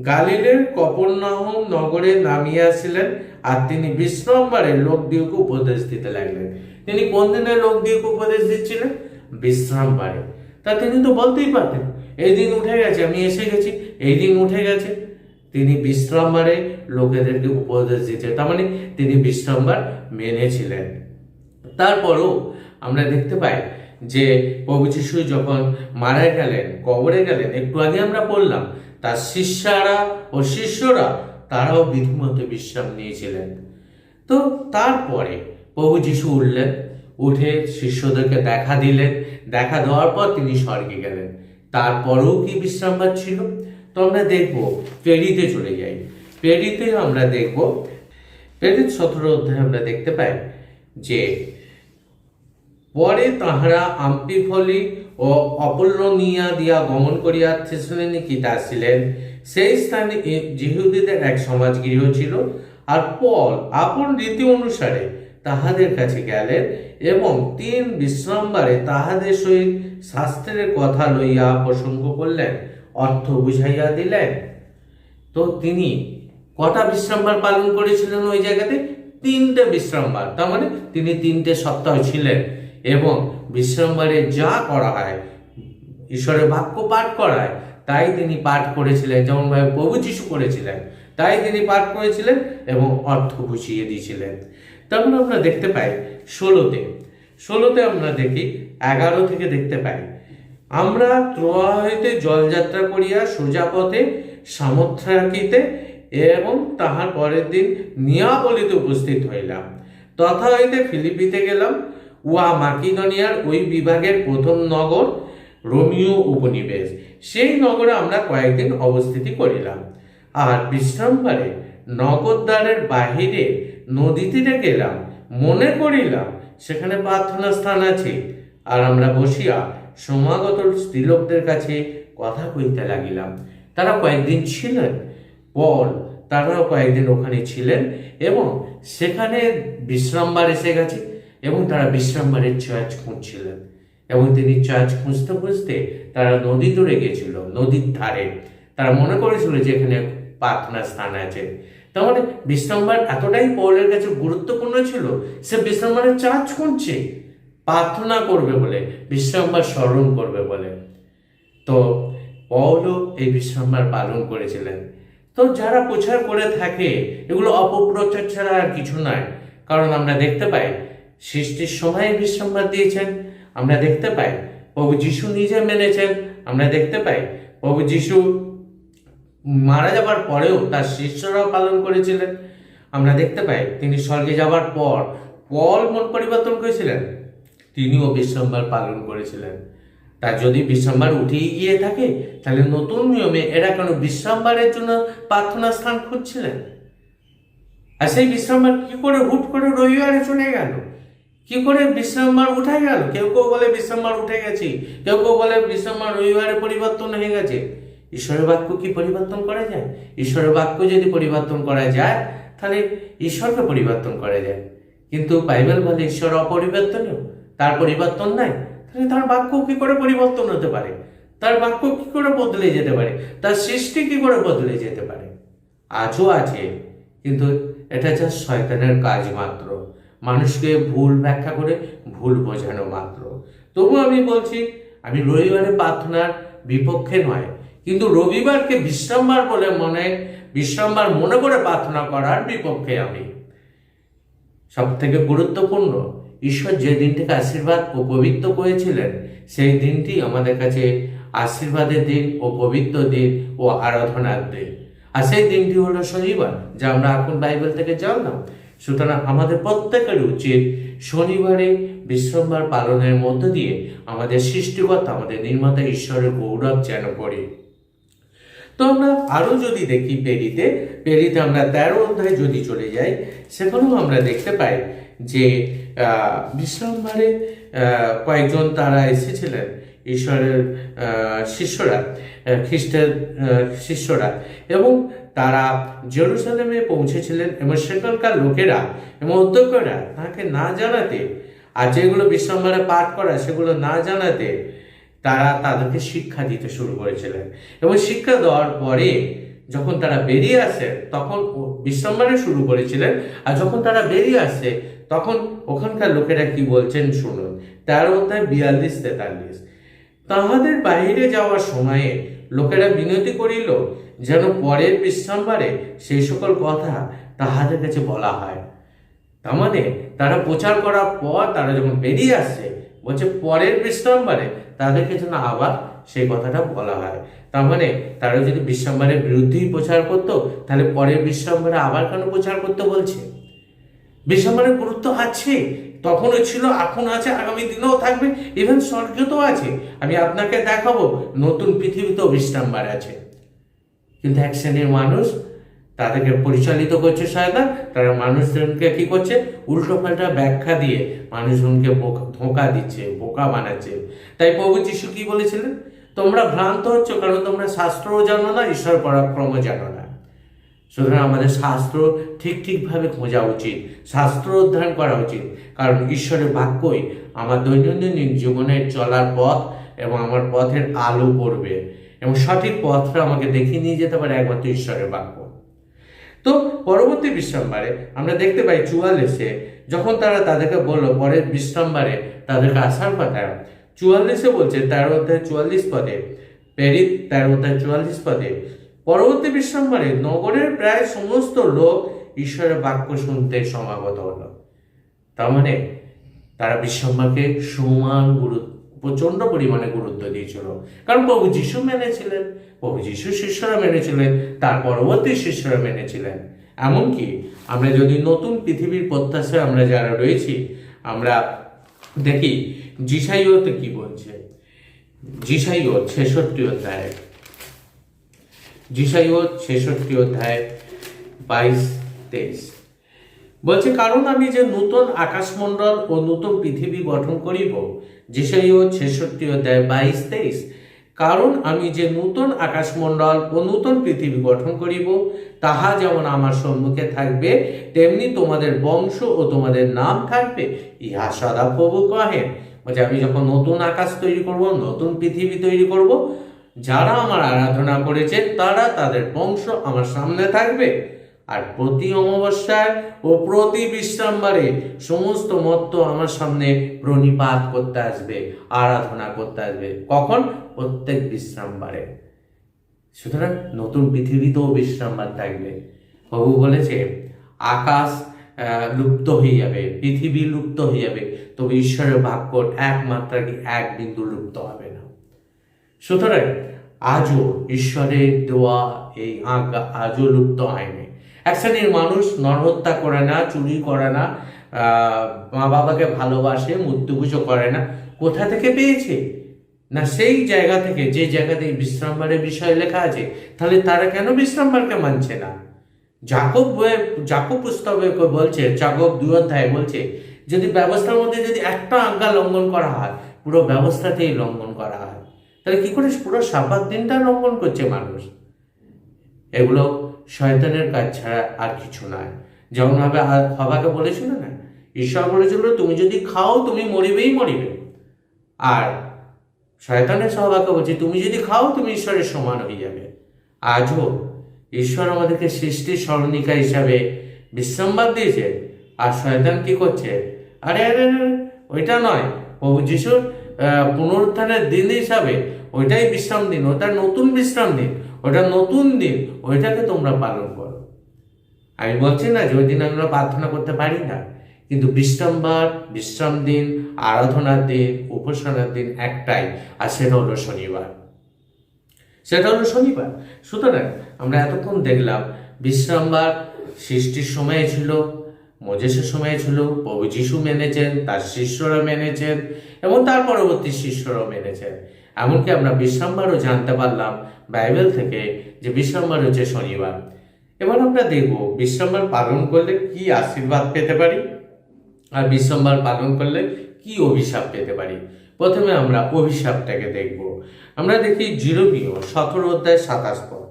গালিলের কপরনাহুম নগরে নামিয়াছিলেন, আর তিনি বিশ্রামবারে লোকদিওকে উপদেশ দিতে লাগলেন। তিনি কোন দিনে লোকদিওকে উপদেশ দিচ্ছিলেন? বিশ্রামবারে। তা তিনি তো বলতেই পারতেন, এই দিন উঠে গেছে, আমি এসে গেছি, এই দিন উঠে গেছে। তিনি বিশ্রামবারে লোকেদেরকে উপদেশ দিচ্ছেন, তার মানে তিনি বিশ্রামবার মেনেছিলেন। তারপরও আমরা দেখতে পাই যে প্রভু যিশু যখন মারা গেলেন, কবরে গেলেন, একটু আগে আমরা পড়লাম, তার শিষ্যরা তারাও বিধিমতো বিশ্রাম নিয়েছিলেন। তো তারপরে প্রভু যিশু উঠলেন, উঠে শিষ্যদেরকে দেখা দিলেন, দেখা দেওয়ার পর তিনি স্বর্গে গেলেন। তারপরেও কি বিশ্রামবার ছিল? তো আমরা দেখব, প্রেরিতে চলে যাই। প্রেরিতে আমরা দেখব, প্রেরিত 17 অধ্যায়ে আমরা দেখতে পাই যে পরে তাহারা আম্পিফলি ও অপোল্লোনিয়া দিয়া গমন করিয়া থেসলোনিকিতে আসিলেন। সেই স্থানে যিহুদীদের এক সমাজগৃহ ছিল, আর পল আপন রীতি অনুসারে তাহাদের কাছে গেলেন এবং 3 বিশ্রামবারে তাহাদের সহিত শাস্ত্রের কথা লইয়া প্রসঙ্গ করলেন, অর্থ বুঝাইয়া দিলেন। তো তিনি কটা বিশ্রামবার পালন করেছিলেন ওই জায়গাতে? 3টে বিশ্রামবার। তার মানে তিনি 3টে সপ্তাহ ছিলেন এবং বিশ্রামবারে যা করা হয়, ঈশ্বরের বাক্য পাঠ করায়, তাই তিনি পাঠ করেছিলেন, যেমনভাবে প্রভু যিশু করেছিলেন তাই তিনি পাঠ করেছিলেন এবং অর্থ বুঝিয়ে দিয়েছিলেন। তেমন আমরা দেখতে পাই 16তে আমরা দেখি 11 থেকে দেখতে পাই, আমরা ত্রোয়া হইতে জলযাত্রা করিয়া সোজা পথে সামথ্রাকিতে এবং তাহার পরের দিন নিয়াপলিতে উপস্থিত হইলাম। তথা হইতে ফিলিপিতে গেলাম, উহা মাকিদনিয়ার ওই বিভাগের প্রথম নগর, রোমীয় উপনিবেশ। সেই নগরে আমরা কয়েকদিন অবস্থিতি করিলাম। আর বিশ্রামবারে নগরদ্বারের বাহিরে নদী তীরে গেলাম, মনে করিলাম সেখানে প্রার্থনা স্থান আছে। আর আমরা বসিয়া সমাগত স্ত্রীলোকদের কাছে কথা কইতে লাগিলাম। তারা কয়েকদিন ছিলেন, পল তারাও কয়েকদিন ওখানে ছিলেন এবং সেখানে বিশ্রামবার এসে গেছে এবং তারা বিশ্রামবারের চার্চ খুঁজছিলেন। এবং তিনি চার্চ খুঁজতে খুঁজতে তারা নদী দূরে গেছিল, নদীর ধারে। তারা মনে করেছিল যে এখানে প্রার্থনা স্থান আছে। তার মানে বিশ্রামবার এতটাই পৌলের কাছে গুরুত্বপূর্ণ ছিল, সে বিশ্রামবারের চার্চ খুঁজছে প্রার্থনা করবে বলে, বিশ্রামবার স্মরণ করবে বলে। তো পৌলও এই বিশ্রামবার পালন করেছিলেন। তো যারা প্রচার করে থাকে এগুলো অপপ্রচার ছাড়া আর কিছু নয়। কারণ আমরা দেখতে পাই সৃষ্টির সময় বিশ্রামবার দিয়েছেন, আমরা দেখতে পাই প্রভু যিশু নিজে মেনেছেন, আমরা দেখতে পাই প্রভু যিশু মারা যাবার পরেও তার শিষ্যরাও পালন করেছিলেন। আমরা দেখতে পাই তিনি স্বর্গে যাবার পর পল মন পরিবর্তন করেছিলেন, তিনিও বিশ্রামবার পালন করেছিলেন। তা যদি বিশ্রামবার উঠেই গিয়ে থাকে তাহলে নতুন নিয়মে এরা কেন বিশ্রামবারের জন্য প্রার্থনা স্থান খুঁজছিলেন? আর সেই বিশ্রামবার কি করে হুট করে রবিবারে চলে গেল? কি করে বিশ্রামবার উঠে গেল? কেউ কেউ বলে বিশ্রামবার উঠে গেছে, কেউ কেউ বলে বিশ্রামবার রবিবারে পরিবর্তন হয়ে গেছে। ঈশ্বরের বাক্য কি পরিবর্তন করা যায়? ঈশ্বরের বাক্য যদি পরিবর্তন করা যায় তাহলে ঈশ্বরকে পরিবর্তন করা যায়। কিন্তু বাইবেল বলে ঈশ্বর অপরিবর্তনীয়, তার পরিবর্তন নাই। তাহলে তার বাক্য কি করে পরিবর্তন হতে পারে? তার বাক্য কি করে বদলে যেতে পারে? তার সৃষ্টি কি করে বদলে যেতে পারে? আজও আছে, কিন্তু এটা যা শয়তানের কাজ মাত্র, মানুষকে ভুল ব্যাখ্যা করে ভুল বোঝানো মাত্র। তবু আমি বলছি, আমি রবিবারে প্রার্থনার বিপক্ষে নয়, কিন্তু রবিবারকে বিশ্রামবার বলে বিশ্রামবার মনে করে প্রার্থনা করার বিপক্ষে আমি। সব থেকে গুরুত্বপূর্ণ, ঈশ্বর যে দিনটিকে আশীর্বাদ ও পবিত্র করেছিলেন সেই দিনটি আমাদের কাছে আশীর্বাদের দিন ও পবিত্র দিন ও আরাধনার দিন। আর সেই দিনটি হলো শনিবার, যা আমরা এখন বাইবেল থেকে জানলাম। সুতরাং আমাদের প্রত্যেকের উচিত শনিবারে বিশ্রামবার পালনের মধ্য দিয়ে আমাদের সৃষ্টিকর্তা, আমাদের নির্মাতা ঈশ্বরের গৌরব যেন করি। তো আমরা আরো যদি দেখি পেরিতে আমরা 13 অধ্যায় যদি চলে যাই, সেখানেও আমরা দেখতে পাই যে বিশ্রামবারে কয়েকজন তারা এসেছিলেন, ঈশ্বরের শিষ্যরা, খ্রিস্টের শিষ্যরা, এবং তারা জেরুজালেমে পৌঁছেছিলেন এবং সেখানকার লোকেরা এবং অধ্যক্ষরা তাকে না জানাতে, আর যেগুলো বিশ্রামবারে পাঠ করা সেগুলো না জানাতে তারা তাদেরকে শিক্ষা দিতে শুরু করেছিলেন। এবং শিক্ষা দেওয়ার পরে যখন তারা বেরিয়ে আসে তখন বিশ্রামবারে শুরু করেছিলেন, আর যখন তারা বেরিয়ে আসে তখন ওখানকার লোকেরা কি বলছেন শুনুন। 13 অধ্যায় 42-43, তাহাদের বাহিরে যাওয়ার সময়ে লোকেরা বিনতি করিল যেন পরের বিশ্রামবারে সেই সকল কথা তাহাদের কাছে বলা হয়। তার মানে তারা প্রচার করার পর তারা যখন বেরিয়ে আসছে, বলছে পরের বিশ্রামবারে তাদেরকে যেন আবার সেই কথাটা বলা হয়। তার মানে তারা যদি বিশ্রামবারের বিরুদ্ধেই প্রচার করতো, তাহলে পরের বিশ্রামবারে আবার কেন প্রচার করতে বলছে? বিশ্রামবারের গুরুত্ব আছে, তখনও ছিল, এখন আছে, আগামী দিনেও থাকবে, ইভেন স্বর্গেও আছে। আমি আপনাকে দেখাবো নতুন পৃথিবীতেও বিশ্রামবার আছে। কিন্তু এক শ্রেণীর মানুষ, তাদেরকে পরিচালিত করছে শয়তান, তারা মানুষজনকে কি করছে? উল্টো পাল্টা ব্যাখ্যা দিয়ে মানুষজনকে ধোঁকা দিচ্ছে, বোকা বানাচ্ছে। তাই প্রভু যিশু কি বলেছিলেন? তোমরা ভ্রান্ত হচ্ছ কারণ তোমরা শাস্ত্রও জানো না, ঈশ্বর পরাক্রমও জানো না। সুতরাং আমাদের শাস্ত্র ঠিকভাবে খোঁজা উচিত, শাস্ত্র অধ্যয়ন করা উচিত, কারণ ঈশ্বরের বাক্যই আমার দৈনন্দিন জীবনের চলার পথ এবং আমার পথের আলো পড়বে, এবং সঠিক পথটা আমাকে দেখিয়ে নিয়ে যেতে পারে একমাত্র ঈশ্বরের বাক্য। তো পরবর্তী বিশ্রামবারে আমরা দেখতে পাই 44-এ যখন তারা তাদেরকে বললো পরের বিশ্রামবারে তাদেরকে আসার কথা, 44-এ বলছে 13 অধ্যায় 44 পদে, প্রেরিত 13 অধ্যায় 44 পদে, পরবর্তী বিশ্রামবারে নগরের প্রায় সমস্ত লোক ঈশ্বরের বাক্য শুনতে সমাগত হলো। তার মানে তারা বিশ্রামবারকে সমান প্রচন্ড পরিমাণে গুরুত্ব দিয়েছিল, কারণ প্রভু যিশু মেনেছিলেন, প্রভু যিশু শিষ্যরা মেনেছিলেন, তার পরবর্তী শিষ্যরা মেনেছিলেন। এমনকি আমরা যদি নতুন পৃথিবীর প্রত্যাশায় আমরা যারা রয়েছি, আমরা দেখি যিশাইয়াতে কি বলছে। যিশাইয়া 66 অধ্যায়, যিশাইয়া 66 অধ্যায় 22-23 বলছে, কারণ আমি যে নূতন আকাশমণ্ডল ও নূতন পৃথিবী গঠন করিব। যিশাইয়া 66 অধ্যায় 22-23, কারণ আমি যে নূতন আকাশমণ্ডল ও নূতন পৃথিবী গঠন করিব, তাহা যেমন আমার সম্মুখে থাকবে, তেমনি তোমাদের বংশ ও তোমাদের নাম থাকবে, ইহা সদাপ্রভু কহেন। বলছে আমি যখন নতুন আকাশ তৈরি করব, নতুন পৃথিবী তৈরি করব, যারা আমার আরাধনা করেছে তারা তাদের বংশ আমার সামনে থাকবে। আর প্রতি অমাবস্যায় ও প্রতি বিশ্রামবারে সমস্ত মর্ত আমার সামনে প্রণিপাত করতে আসবে, আরাধনা করতে আসবে। কখন? প্রত্যেক বিশ্রামবারে। সুতরাং নতুন পৃথিবীতেও বিশ্রামবার থাকবে। প্রভু বলেছে আকাশ লুপ্ত হয়ে যাবে, পৃথিবী লুপ্ত হয়ে যাবে, তবে ঈশ্বরের বাক্য একমাত্রা কি এক বিন্দু লুপ্ত হবে না। সুতরাং আজও ঈশ্বরের দেওয়া এই আজ্ঞা আজও লুপ্ত হয়নি। এক শ্রেণীর মানুষ নরহত্যা করে না, চুরি করে না, মা বাবাকে ভালোবাসে, মূর্তি পুজো করে না। কোথা থেকে পেয়েছে? না সেই জায়গা থেকে, যে জায়গাতে বিশ্রামবারের বিষয় লেখা আছে। তাহলে তারা কেন বিশ্রামবারকে মানছে না? যাকব পুস্তকে বলছে, যাকব 2 অধ্যায় বলছে, যদি ব্যবস্থার মধ্যে যদি একটা আজ্ঞা লঙ্ঘন করা হয়, পুরো ব্যবস্থাতেই লঙ্ঘন করা হয়। তাহলে কি করে পুরো সাব্বাত দিনটা লঙ্ঘন করছে মানুষ? এগুলো শয়তানের কাজ ছাড়া আর কিছু নয়। যেমন ভাবে হবাকে বলেছিল না, ঈশ্বর বলেছিল তুমি যদি খাও তুমি মরিবেই মরিবে। আর শয়তানের সহবাকে বলছে তুমি যদি খাও তুমি ঈশ্বরের সমান হয়ে যাবে। আজও ঈশ্বর আমাদেরকে সৃষ্টির স্মরণিকা হিসাবে বিশ্রামবার দিয়েছে, আর শয়তান কি করছে? আরে আরে ওইটা নয়, প্রভু যিশুর পুনরুত্থানের দিন হিসাবে ওইটাই বিশ্রাম দিন, ওটা নতুন বিশ্রাম দিন, ওটা নতুন দিন, ওইটাকে তোমরা পালন করো। আমি বলছি না যে ওই দিন আমরা প্রার্থনা করতে পারি না, কিন্তু বিশ্রামবার, বিশ্রাম দিন, আরাধনার দিন, উপাসনার দিন একটাই, আর সেটা হলো শনিবার। সেটা হলো শনিবার। সুতরাং আমরা এতক্ষণ দেখলাম বিশ্রামবার সৃষ্টির সময়ে ছিল, মোজেসের সময়ে ছিল, প্রভু যিশু মেনেছেন, তার শিষ্যরা মেনেছেন, এবং তার পরবর্তী শিষ্যরাও মেনেছেন। এমনকি আমরা বিশ্রামবারও জানতে পারলাম বাইবেল থেকে যে বিশ্রামবার হচ্ছে শনিবার। এবার আমরা দেখব বিশ্রামবার পালন করলে কি আশীর্বাদ পেতে পারি, আর বিশ্রামবার পালন করলে কি অভিশাপ পেতে পারি। প্রথমে আমরা অভিশাপটাকে দেখব। আমরা দেখি জিরোমীয় 17 অধ্যায় 27 পদ।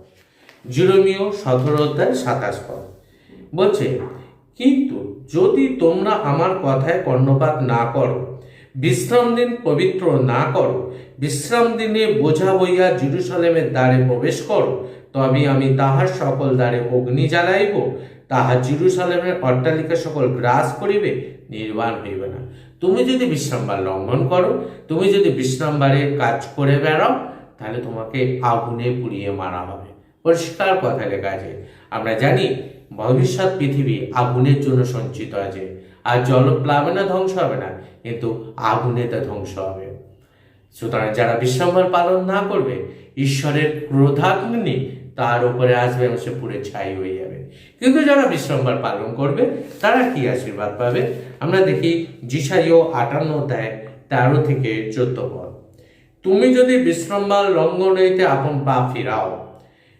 জিরোমীয় 17 অধ্যায় 27 পদ বলছে, কিন্তু যদি তোমরা আমার কথায় কর্ণপাত না করো, বিশ্রাম দিন পবিত্র না করো, বিশ্রাম দিনে বোঝা বইয়া জেরুজালেমের দ্বারে প্রবেশ করো, তবে আমি তাহার সকল দ্বারে অগ্নি জ্বালাইব, তাহার জেরুজালেমের অট্টালিকা সকল গ্রাস করিবে, নির্বাণ হইবে না। তুমি যদি বিশ্রামবার লঙ্ঘন করো, তুমি যদি বিশ্রামবারে কাজ করে বেড়াও, তাহলে তোমাকে আগুনে পুড়িয়ে মারা হবে। পরিষ্কার কথা লেখা আছে। আমরা জানি ভবিষ্যৎ পৃথিবী আগুনের জন্য সঞ্চিত আছে, আর জলপ্লাবনে ধ্বংস হবে না, কিন্তু আগুনেতে ধ্বংস হবে। সুতরাং যারা বিশ্রামবার পালন না করবে, ঈশ্বরের ক্রোধাগ্নি তার উপরে আসবে এবং সে পুড়ে ছাই হয়ে যাবে। কিন্তু যারা বিশ্রামবার পালন করবে তারা কি আশীর্বাদ পাবে? আমরা দেখি যিশাইয়া 58 অধ্যায় 13 থেকে 14 পদ। তুমি যদি বিশ্রামবার লঙ্ঘন হইতে আপন পা ফিরাও,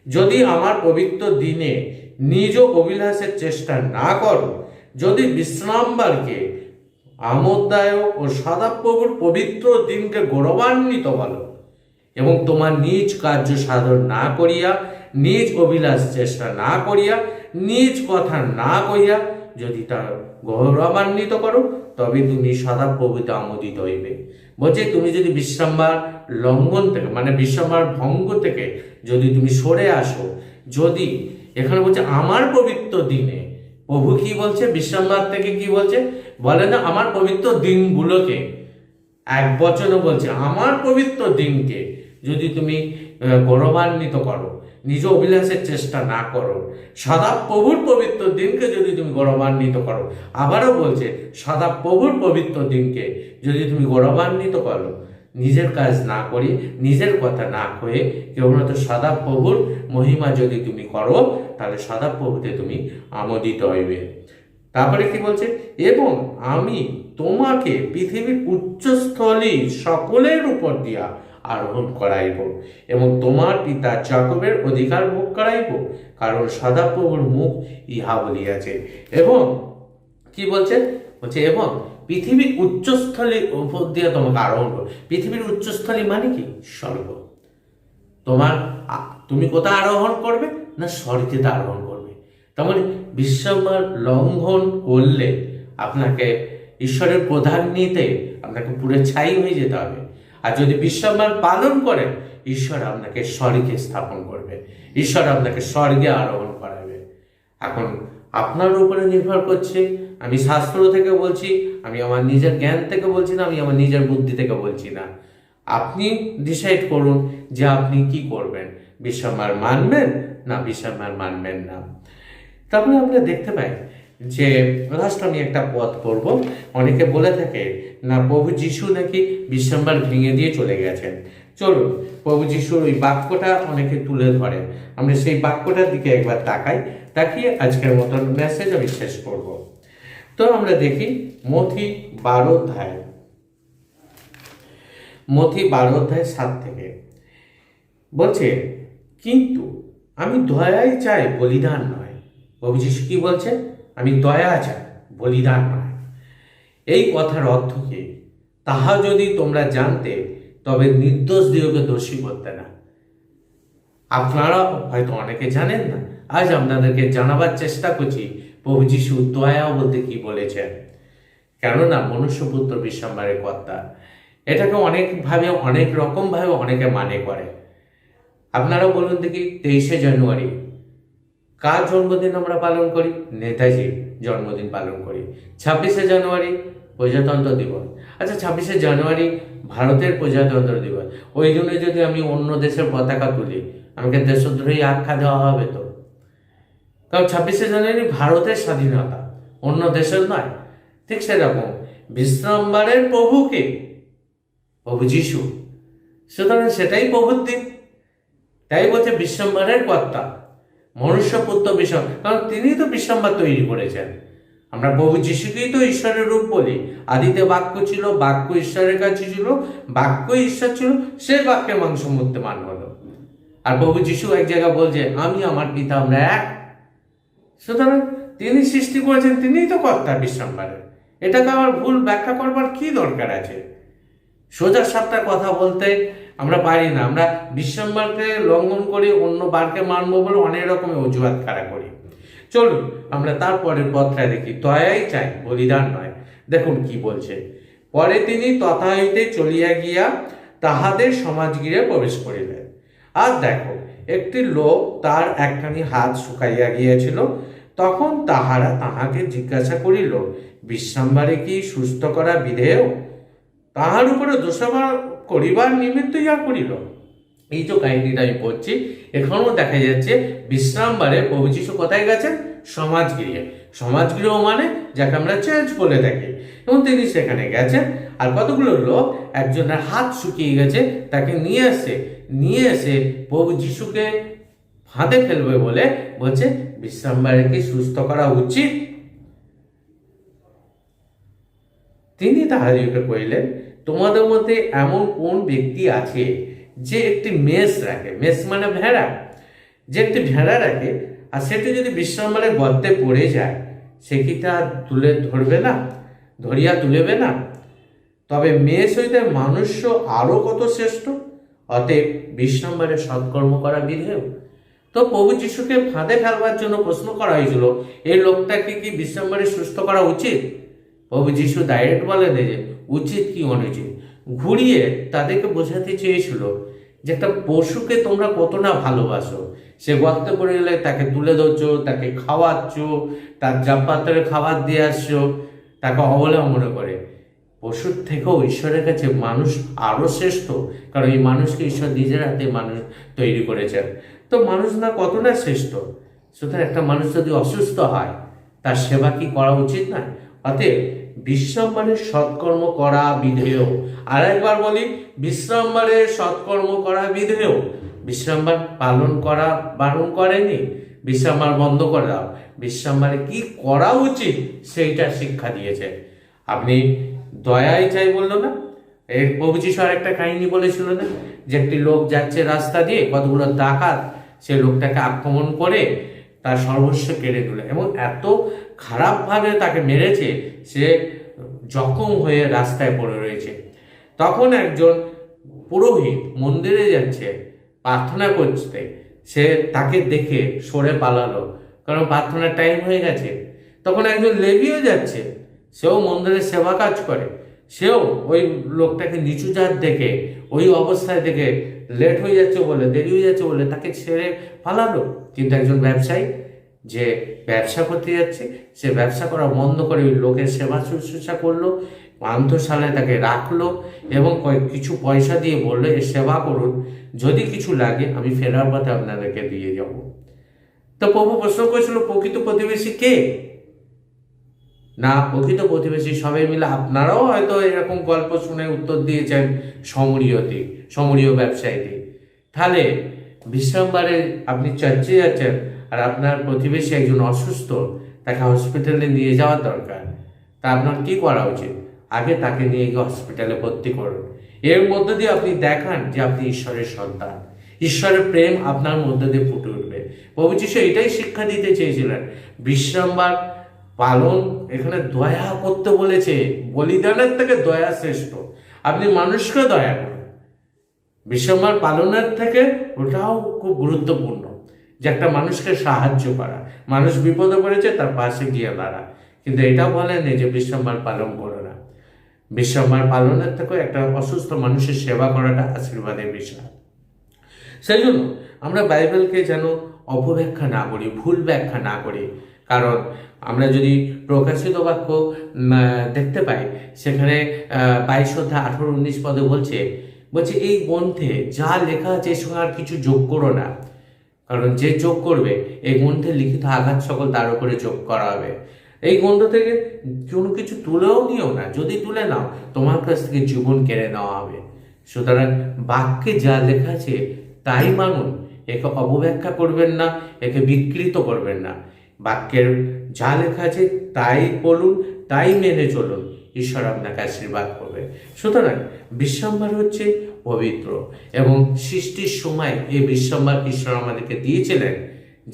যদি আমার পবিত্র দিনে নিজ অভিলাষের চেষ্টা না করো, যদি বিশ্রামবারকে আমোদদায়ক ও সদাপ্রভুর পবিত্র দিনকে গৌরবান্বিত বলো, এবং তোমার নিজ কার্য সাধন না করিয়া, নিজ অভিলাষ চেষ্টা না করিয়া, নিজ কথা না কইয়া যদি তার গৌরবান্বিত করো, তবে তুমি সদাপ্রভুতে আমোদিত হইবে। বলছে তুমি যদি বিশ্রামবার লঙ্ঘন থেকে, মানে বিশ্রামবার ভঙ্গ থেকে যদি তুমি সরে আসো, যদি এখানে বলছে আমার পবিত্র দিনে, প্রভু কি বলছে? বিশ্রামবার থেকে কি বলছে? বলে না আমার পবিত্র দিনগুলোকে, এক বচনে বলছে, আমার পবিত্র দিনকে যদি তুমি গৌরবান্বিত করো, নিজ অভিলাষের চেষ্টা না করো, সদাপ্রভুর পবিত্র দিনকে যদি তুমি গৌরবান্বিত করো, আবারও বলছে সদাপ্রভুর পবিত্র দিনকে যদি তুমি গৌরবান্বিত করো, নিজের কাজ না করি, নিজের কথা না কয়ে কেবলমাত্র সদাপ্রভুর মহিমা যদি তুমি করো, তাহলে সদাপ্রভুতে তুমি আমোদিত হইবে। তারপরে কি বলছে, এবং আমি তোমাকে পৃথিবীর উচ্চস্থলী সকলের উপর দিয়া আরোহণ করাইব এবং তোমার পিতা যাকবের অধিকার ভোগ করাইব, কারণ সদাপ্রভুর মুখ ইহা বলিয়াছে। এবং কি বলছে, বলছে এবং পৃথিবীর উচ্চস্থলীর উপর দিয়ে তোমাকে আরোহণ করো। পৃথিবীর উচ্চস্থলী মানে কি? স্বর্গ। তুমি কোথায় আরোহণ করবে না? স্বর্গেতে আরোহণ করবে। তার মানে বিশ্বম্বর লঙ্ঘন করলে আপনাকে ঈশ্বরের প্রধান নিতে আপনাকে পুরো ছাই হয়ে যেতে হবে। আর যদি বিশ্বম্বর পালন করেন, ঈশ্বর আপনাকে স্বর্গে স্থাপন করবে, ঈশ্বর আপনাকে স্বর্গে আরোহণ করাবে। এখন আপনার উপরে নির্ভর করছে। আমি শাস্ত্র থেকে বলছি, আমি আমার নিজের জ্ঞান থেকে বলছি না, আমি আমার নিজের বুদ্ধি থেকে বলছি না। আপনি ডিসাইড করুন যে আপনি কি করবেন, বিশ্বম্বর মানবেন না বিশ্বম্বর মানবেন না। তারপরে আমরা দেখতে পাই যে লাস্ট আমি একটা পথ পড়ব। অনেকে বলে থাকে না প্রভু যিশু নাকি বিশ্বম্বর ভেঙে দিয়ে চলে গেছেন। চলুন প্রভু যিশুর ওই বাক্যটা অনেকে তুলে ধরে, আমরা সেই বাক্যটার দিকে একবার তাকিয়ে আজকের মতন মেসেজ আমি শেষ করব। তো আমরা দেখি মথি 12 অধ্যায় 7 থেকে বলছে, কিন্তু আমি দয়াই চাই, বলিদান নয়। প্রভু যিশু কি বলছে? আমি দয়া চাই, বলিদান নয়। এই কথার অর্থ কি? তাহা যদি তোমরা জানতে, তবে নির্দোষ দিগকে দোষী করতে না। আপনারা হয়তো অনেকে জানেন না, আজ আপনাদেরকে জানাবার চেষ্টা করছি প্রভু যিশু দয়া বলতে কি বলেছেন। কেননা মনুষ্যপুত্র বিশ্বম্বরের কর্তা, এটাকে অনেকভাবে অনেক রকমভাবে অনেকে মানে করে। আপনারা বলুন দেখি, 23শে জানুয়ারি কার জন্মদিন আমরা পালন করি? নেতাজির জন্মদিন পালন করি। 26শে জানুয়ারি প্রজাতন্ত্র দিবস। আচ্ছা, 26শে জানুয়ারি ভারতের প্রজাতন্ত্র দিবস, ওই জন্য যদি আমি অন্য দেশের পতাকা তুলি, আমাকে দেশদ্রোহী আখ্যা দেওয়া হবে তো? কারণ 26শে জানুয়ারি ভারতের স্বাধীনতা, অন্য দেশের নয়। ঠিক সেরকম বিশ্রামবারের প্রভুকে প্রভু যিশু, সুতরাং সেটাই প্রভুর দিন। তাই বলছে বিশ্রামবারের কর্তা, মনুষ্যপুত্র বিশ্রাম, কারণ তিনি তো বিশ্রামবার তৈরি করেছেন। আমরা প্রভু যিশুকেই তো ঈশ্বরের রূপ বলি। আদিতে বাক্য ছিল, বাক্য ঈশ্বরের কাছে ছিল, বাক্য ঈশ্বর ছিল, সেই বাক্যের মাংস মূর্তিমান হলো। আর প্রভু যিশু এক জায়গায় বলছে, আমি আমার পিতা আমরা এক। সুতরাং তিনি সৃষ্টি করেছেন, তিনিই তো কর্তা বিশ্রামবারের। এটাকে আমার ভুল ব্যাখ্যা করবার কি দরকার আছে? সোজা সাপটা কথা বলতে আমরা পারি না। আমরা বিশ্রামবারকে লঙ্ঘন করি, অন্য বারকে মানবো বলে অনেক রকমের অজুহাত খাড়া করি। চলুন আমরা তারপরের পথটা দেখি, দয়াই চাই, বলিদান নয়। দেখুন কি বলছে, পরে তিনি তথা হইতে চলিয়া গিয়া তাহাদের সমাজগৃহে প্রবেশ করিলেন। আর দেখো, একটি লোক তার একখানি হাত শুকাইয়া গিয়েছিল। তখন তাহারা তাহাকে জিজ্ঞাসা করিল, বিশ্রামবারে কি সুস্থ করা বিধেয়? তাহার উপরে দোষারোপ করিবার নিমিত্ত ইহা করিল। এই যে কাহিনীটা আমি পড়ছি, এখনো দেখা যাচ্ছে বিশ্রামবারে প্রভু যিশু কোথায় গেছেন? সমাজগৃহে। সমাজগৃহ মানে যাকে আমরা চার্চ বলে থাকি, এবং তিনি সেখানে গেছেন। আর কতগুলো লোক, একজনের হাত শুকিয়ে গেছে, তাকে নিয়ে এসে প্রভু যিশুকে ফাঁদে ফেলবে বলে বলছে, বিশ্রামবারে কি সুস্থ করা উচিত? তিনি তাহাদিগকে কহিলেন, তোমাদের মধ্যে এমন কোন ব্যক্তি আছে যে একটি মেষ রাখে, মেষ মানে ভেড়া, যে একটি ভেড়া রাখে, আর সেটি যদি বিশ্রামবারে গর্তে পড়ে যায়, সে কি তা ধরিয়া তুলেবে না? তবে মেষ হইতে মনুষ্য আরো কত শ্রেষ্ঠ। অতএব বিশ্রামবারে সৎকর্ম করা বিধেয়। তো প্রভু যিশুকে ফাঁদে ফেলবার জন্য প্রশ্ন করা হয়েছিল, এই লোকটাকে কি বিশ্রামবারে সুস্থ করা উচিত? প্রভু যিশু ডাইরেক্ট বলে যে উচিত কি অনুচিত, ঘুরিয়ে তাদেরকে বোঝাতে চেয়েছিল যে একটা পশুকে তোমরা কত না ভালোবাসো। সে গর্তে পড়ে গেলে তাকে তুলে ধরছো, তাকে খাওয়াচ্ছ, তার জাপাত্রে খাবার দিয়ে আসছো, তাকে অবলা মনে করে। পশুর থেকেও ঈশ্বরের কাছে মানুষ আরও শ্রেষ্ঠ, কারণ এই মানুষকে ঈশ্বর নিজের হাতে মানুষ তৈরি করেছেন। তো মানুষ না কত না শ্রেষ্ঠ। সুতরাং একটা মানুষ যদি অসুস্থ হয় তার সেবা কি করা উচিত না? অতএব বিশ্রামবারে সৎকর্ম করা বিধেয়। আর একবার বলি, বিশ্রামবারে সৎকর্ম করা বিধেয়। বিশ্রামবার পালন করা বারণ করেনি, বিশ্রামবার বন্ধ করে দাও। বিশ্রামবারে কি করা উচিত সেইটা শিক্ষা দিয়েছে। আপনি দয়াই চাই বললো না? এর প্রভু যিশু আর একটা কাহিনী বলেছিল না, যে একটি লোক যাচ্ছে রাস্তা দিয়ে, কতগুলো ডাকাত সে লোকটাকে আক্রমণ করে তার সর্বস্ব কেড়ে দিল এবং এত খারাপভাবে তাকে মেরেছে, সে জখম হয়ে রাস্তায় পড়ে রয়েছে। তখন একজন পুরোহিত মন্দিরে যাচ্ছে প্রার্থনা করতে, সে তাকে দেখে সরে পালালো, কারণ প্রার্থনার টাইম হয়ে গেছে। তখন একজন লেভিও যাচ্ছে, সেও মন্দিরে সেবা কাজ করে, সেও ওই লোকটাকে নিচু জাত দেখে, ওই অবস্থায় দেখে লেট হয়ে যাচ্ছে বলে, দেরি হয়ে যাচ্ছে বলে তাকে ছেড়ে পালালো। কিন্তু একজন ব্যবসায়ী যে ব্যবসা করতে যাচ্ছে, সে ব্যবসা করা বন্ধ করে ওই লোকের সেবা শুশ্রূষা করলো, পান্থশালায় তাকে রাখলো এবং কিছু পয়সা দিয়ে বললো, এর সেবা করুন, যদি কিছু লাগে আমি ফেরার পথে আপনাদেরকে দিয়ে যাব। তো প্রভু প্রশ্ন করেছিল, প্রকৃত প্রতিবেশী কে? না, প্রকৃত প্রতিবেশী সবাই মিলে। আপনারাও হয়তো এরকম গল্প শুনে উত্তর দিয়েছেন সমরীয় ব্যবসায়ীদের। তাহলে বিশ্রামবারে আপনি চার্চে যাচ্ছেন আর আপনার প্রতিবেশী একজন অসুস্থ, তাকে হসপিটালে নিয়ে যাওয়ার দরকার, তা আপনার কি করা উচিত? আগে তাকে নিয়ে গিয়ে হসপিটালে ভর্তি করুন। এর মধ্য দিয়ে আপনি দেখান যে আপনি ঈশ্বরের সন্তান, ঈশ্বরের প্রেম আপনার মধ্যে দিয়ে ফুটে উঠবে। প্রভু যিশু এটাই শিক্ষা দিতে চেয়েছিলেন। বিশ্রামবার পালন, এখানে দয়া করতে বলেছে, বলিদানের থেকে দয়া শ্রেষ্ঠ। আপনি মানুষকে দয়া করুন, বিশ্রামবার পালনের থেকে ওটাও খুব গুরুত্বপূর্ণ, যে একটা মানুষকে সাহায্য করা, মানুষ বিপদে পড়েছে তার পাশে গিয়ে দাঁড়া। কিন্তু এটা বলেনি যে বিশ্রামবার পালন করো না। বিশ্রামবার পালনের থেকেও একটা অসুস্থ মানুষের সেবা করাটা আশীর্বাদের বিষয়। সেই জন্য আমরা বাইবেলকে যেন অপব্যাখ্যা না করি, ভুল ব্যাখ্যা না করি। কারণ আমরা যদি প্রকাশিত বাক্য দেখতে পাই, সেখানে 22-18-19 পদে বলছে এই গ্রন্থে যা লেখা আছে এর সঙ্গে আর কিছু যোগ করো না, কারণ যে যোগ করবে এই গ্রন্থে লিখিত আঘাত সকল তার উপরে যোগ করা হবে। এই গ্রন্থ থেকে কোনো কিছু তুলেও নিও না, যদি তুলে নাও তোমার কাছ থেকে জীবন কেড়ে নেওয়া হবে। সুতরাং বাক্যে যা লেখা আছে তাই মানুন, একে অপব্যাখ্যা করবেন না, একে বিকৃত করবেন না। বাক্যের যা লেখা আছে তাই বলুন, তাই মেনে চলুন, ঈশ্বর আপনাকে আশীর্বাদ করবে। সুতরাং বিশ্রামবার হচ্ছে পবিত্র, এবং সৃষ্টির সময় এই বিশ্রামবার ঈশ্বর আমাদেরকে দিয়েছিলেন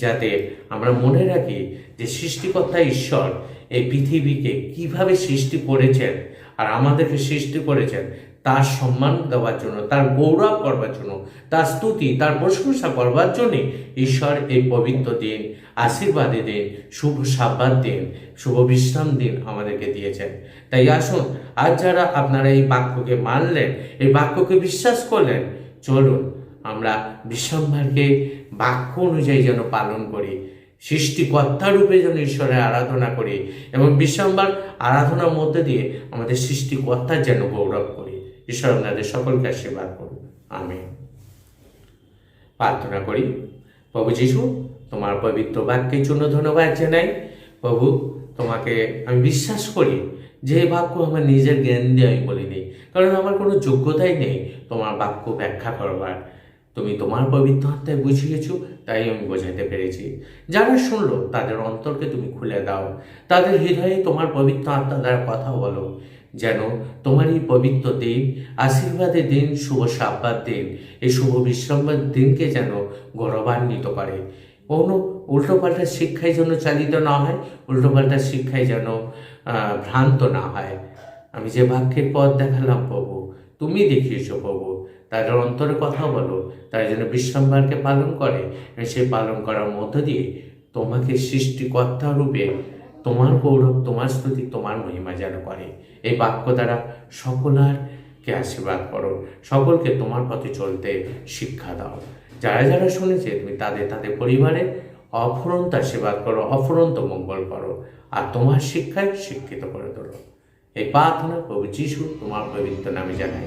যাতে আমরা মনে রাখি যে সৃষ্টিকর্তা ঈশ্বর এই পৃথিবীকে কিভাবে সৃষ্টি করেছেন আর আমাদেরকে সৃষ্টি করেছেন তার সম্মান দেওয়ার জন্য, তার গৌরব করবার জন্য, তার স্তুতি, তার প্রশংসা করবার জন্যে ঈশ্বর এই পবিত্র দিন, আশীর্বাদী দিন, শুভ সাব্বাত দিন, শুভ বিশ্রাম দিন আমাদেরকে দিয়েছেন। তাই আসুন, আজ যারা আপনারা এই বাক্যকে মানলেন, এই বাক্যকে বিশ্বাস করলেন, চলুন আমরা বিশ্রামবারকে বাক্য অনুযায়ী যেন পালন করি, সৃষ্টিকর্তা রূপে যেন ঈশ্বরের আরাধনা করি, এবং বিশ্রামবার আরাধনার মধ্যে দিয়ে আমাদের সৃষ্টিকর্তার যেন গৌরব করি। ঈশ্বর আপনাদের সকলকে আশীর্বাদ করুন। আমিন। প্রার্থনা করি। প্রভু যিশু, তোমার পবিত্র বাক্যের জন্য ধন্যবাদ জানাই। প্রভু, তোমাকে আমি বিশ্বাস করি যে বাক্য আমার নিজের জ্ঞান দিয়ে আমি বলিনি, কারণ আমার কোনো যোগ্যতাই নেই তোমার বাক্য ব্যাখ্যা করবার। তুমি তোমার পবিত্র আত্মায় বুঝিয়েছো, তাই আমি বোঝাতে পেরেছি। যারা শুনলো তাদের অন্তরকে তুমি খুলে দাও, তাদের হৃদয়ে তোমার পবিত্র আত্মা দ্বারা কথা বলো, যেন তোমার এই পবিত্র দিন, আশীর্বাদের দিন, শুভ সাব্বাত দিন, এই শুভ বিশ্রামের দিনকে যেন গৌরবান্বিত করে। কোনো উল্টোপাল্টা শিক্ষায় যেন চালিত না হয়, উল্টোপাল্টা শিক্ষায় যেন ভ্রান্ত না হয়। আমি যে বাক্যের পথ দেখালাম প্রভু, তুমি দেখিয়েছো প্রভু, তাদের অন্তরে কথা বলো, তারা যেন বিশ্রামবারকে পালন করে, সেই পালন করার মধ্য দিয়ে তোমাকে সৃষ্টিকর্তা রূপে তোমার গৌরব, তোমার স্তুতি, তোমার মহিমা যেন করে। এই বাক্য দ্বারা সকলকে আশীর্বাদ করো, সকলকে তোমার পথে চলতে শিক্ষা দাও। যারা যারা শুনেছে তুমি তাদের পরিবারে অফুরন্ত আশীর্বাদ করো, অফুরন্ত মঙ্গল করো, আর তোমার শিক্ষায় শিক্ষিত করে তোলো। এই প্রার্থনা প্রভু যিশু তোমার পবিত্র নামে জানাই।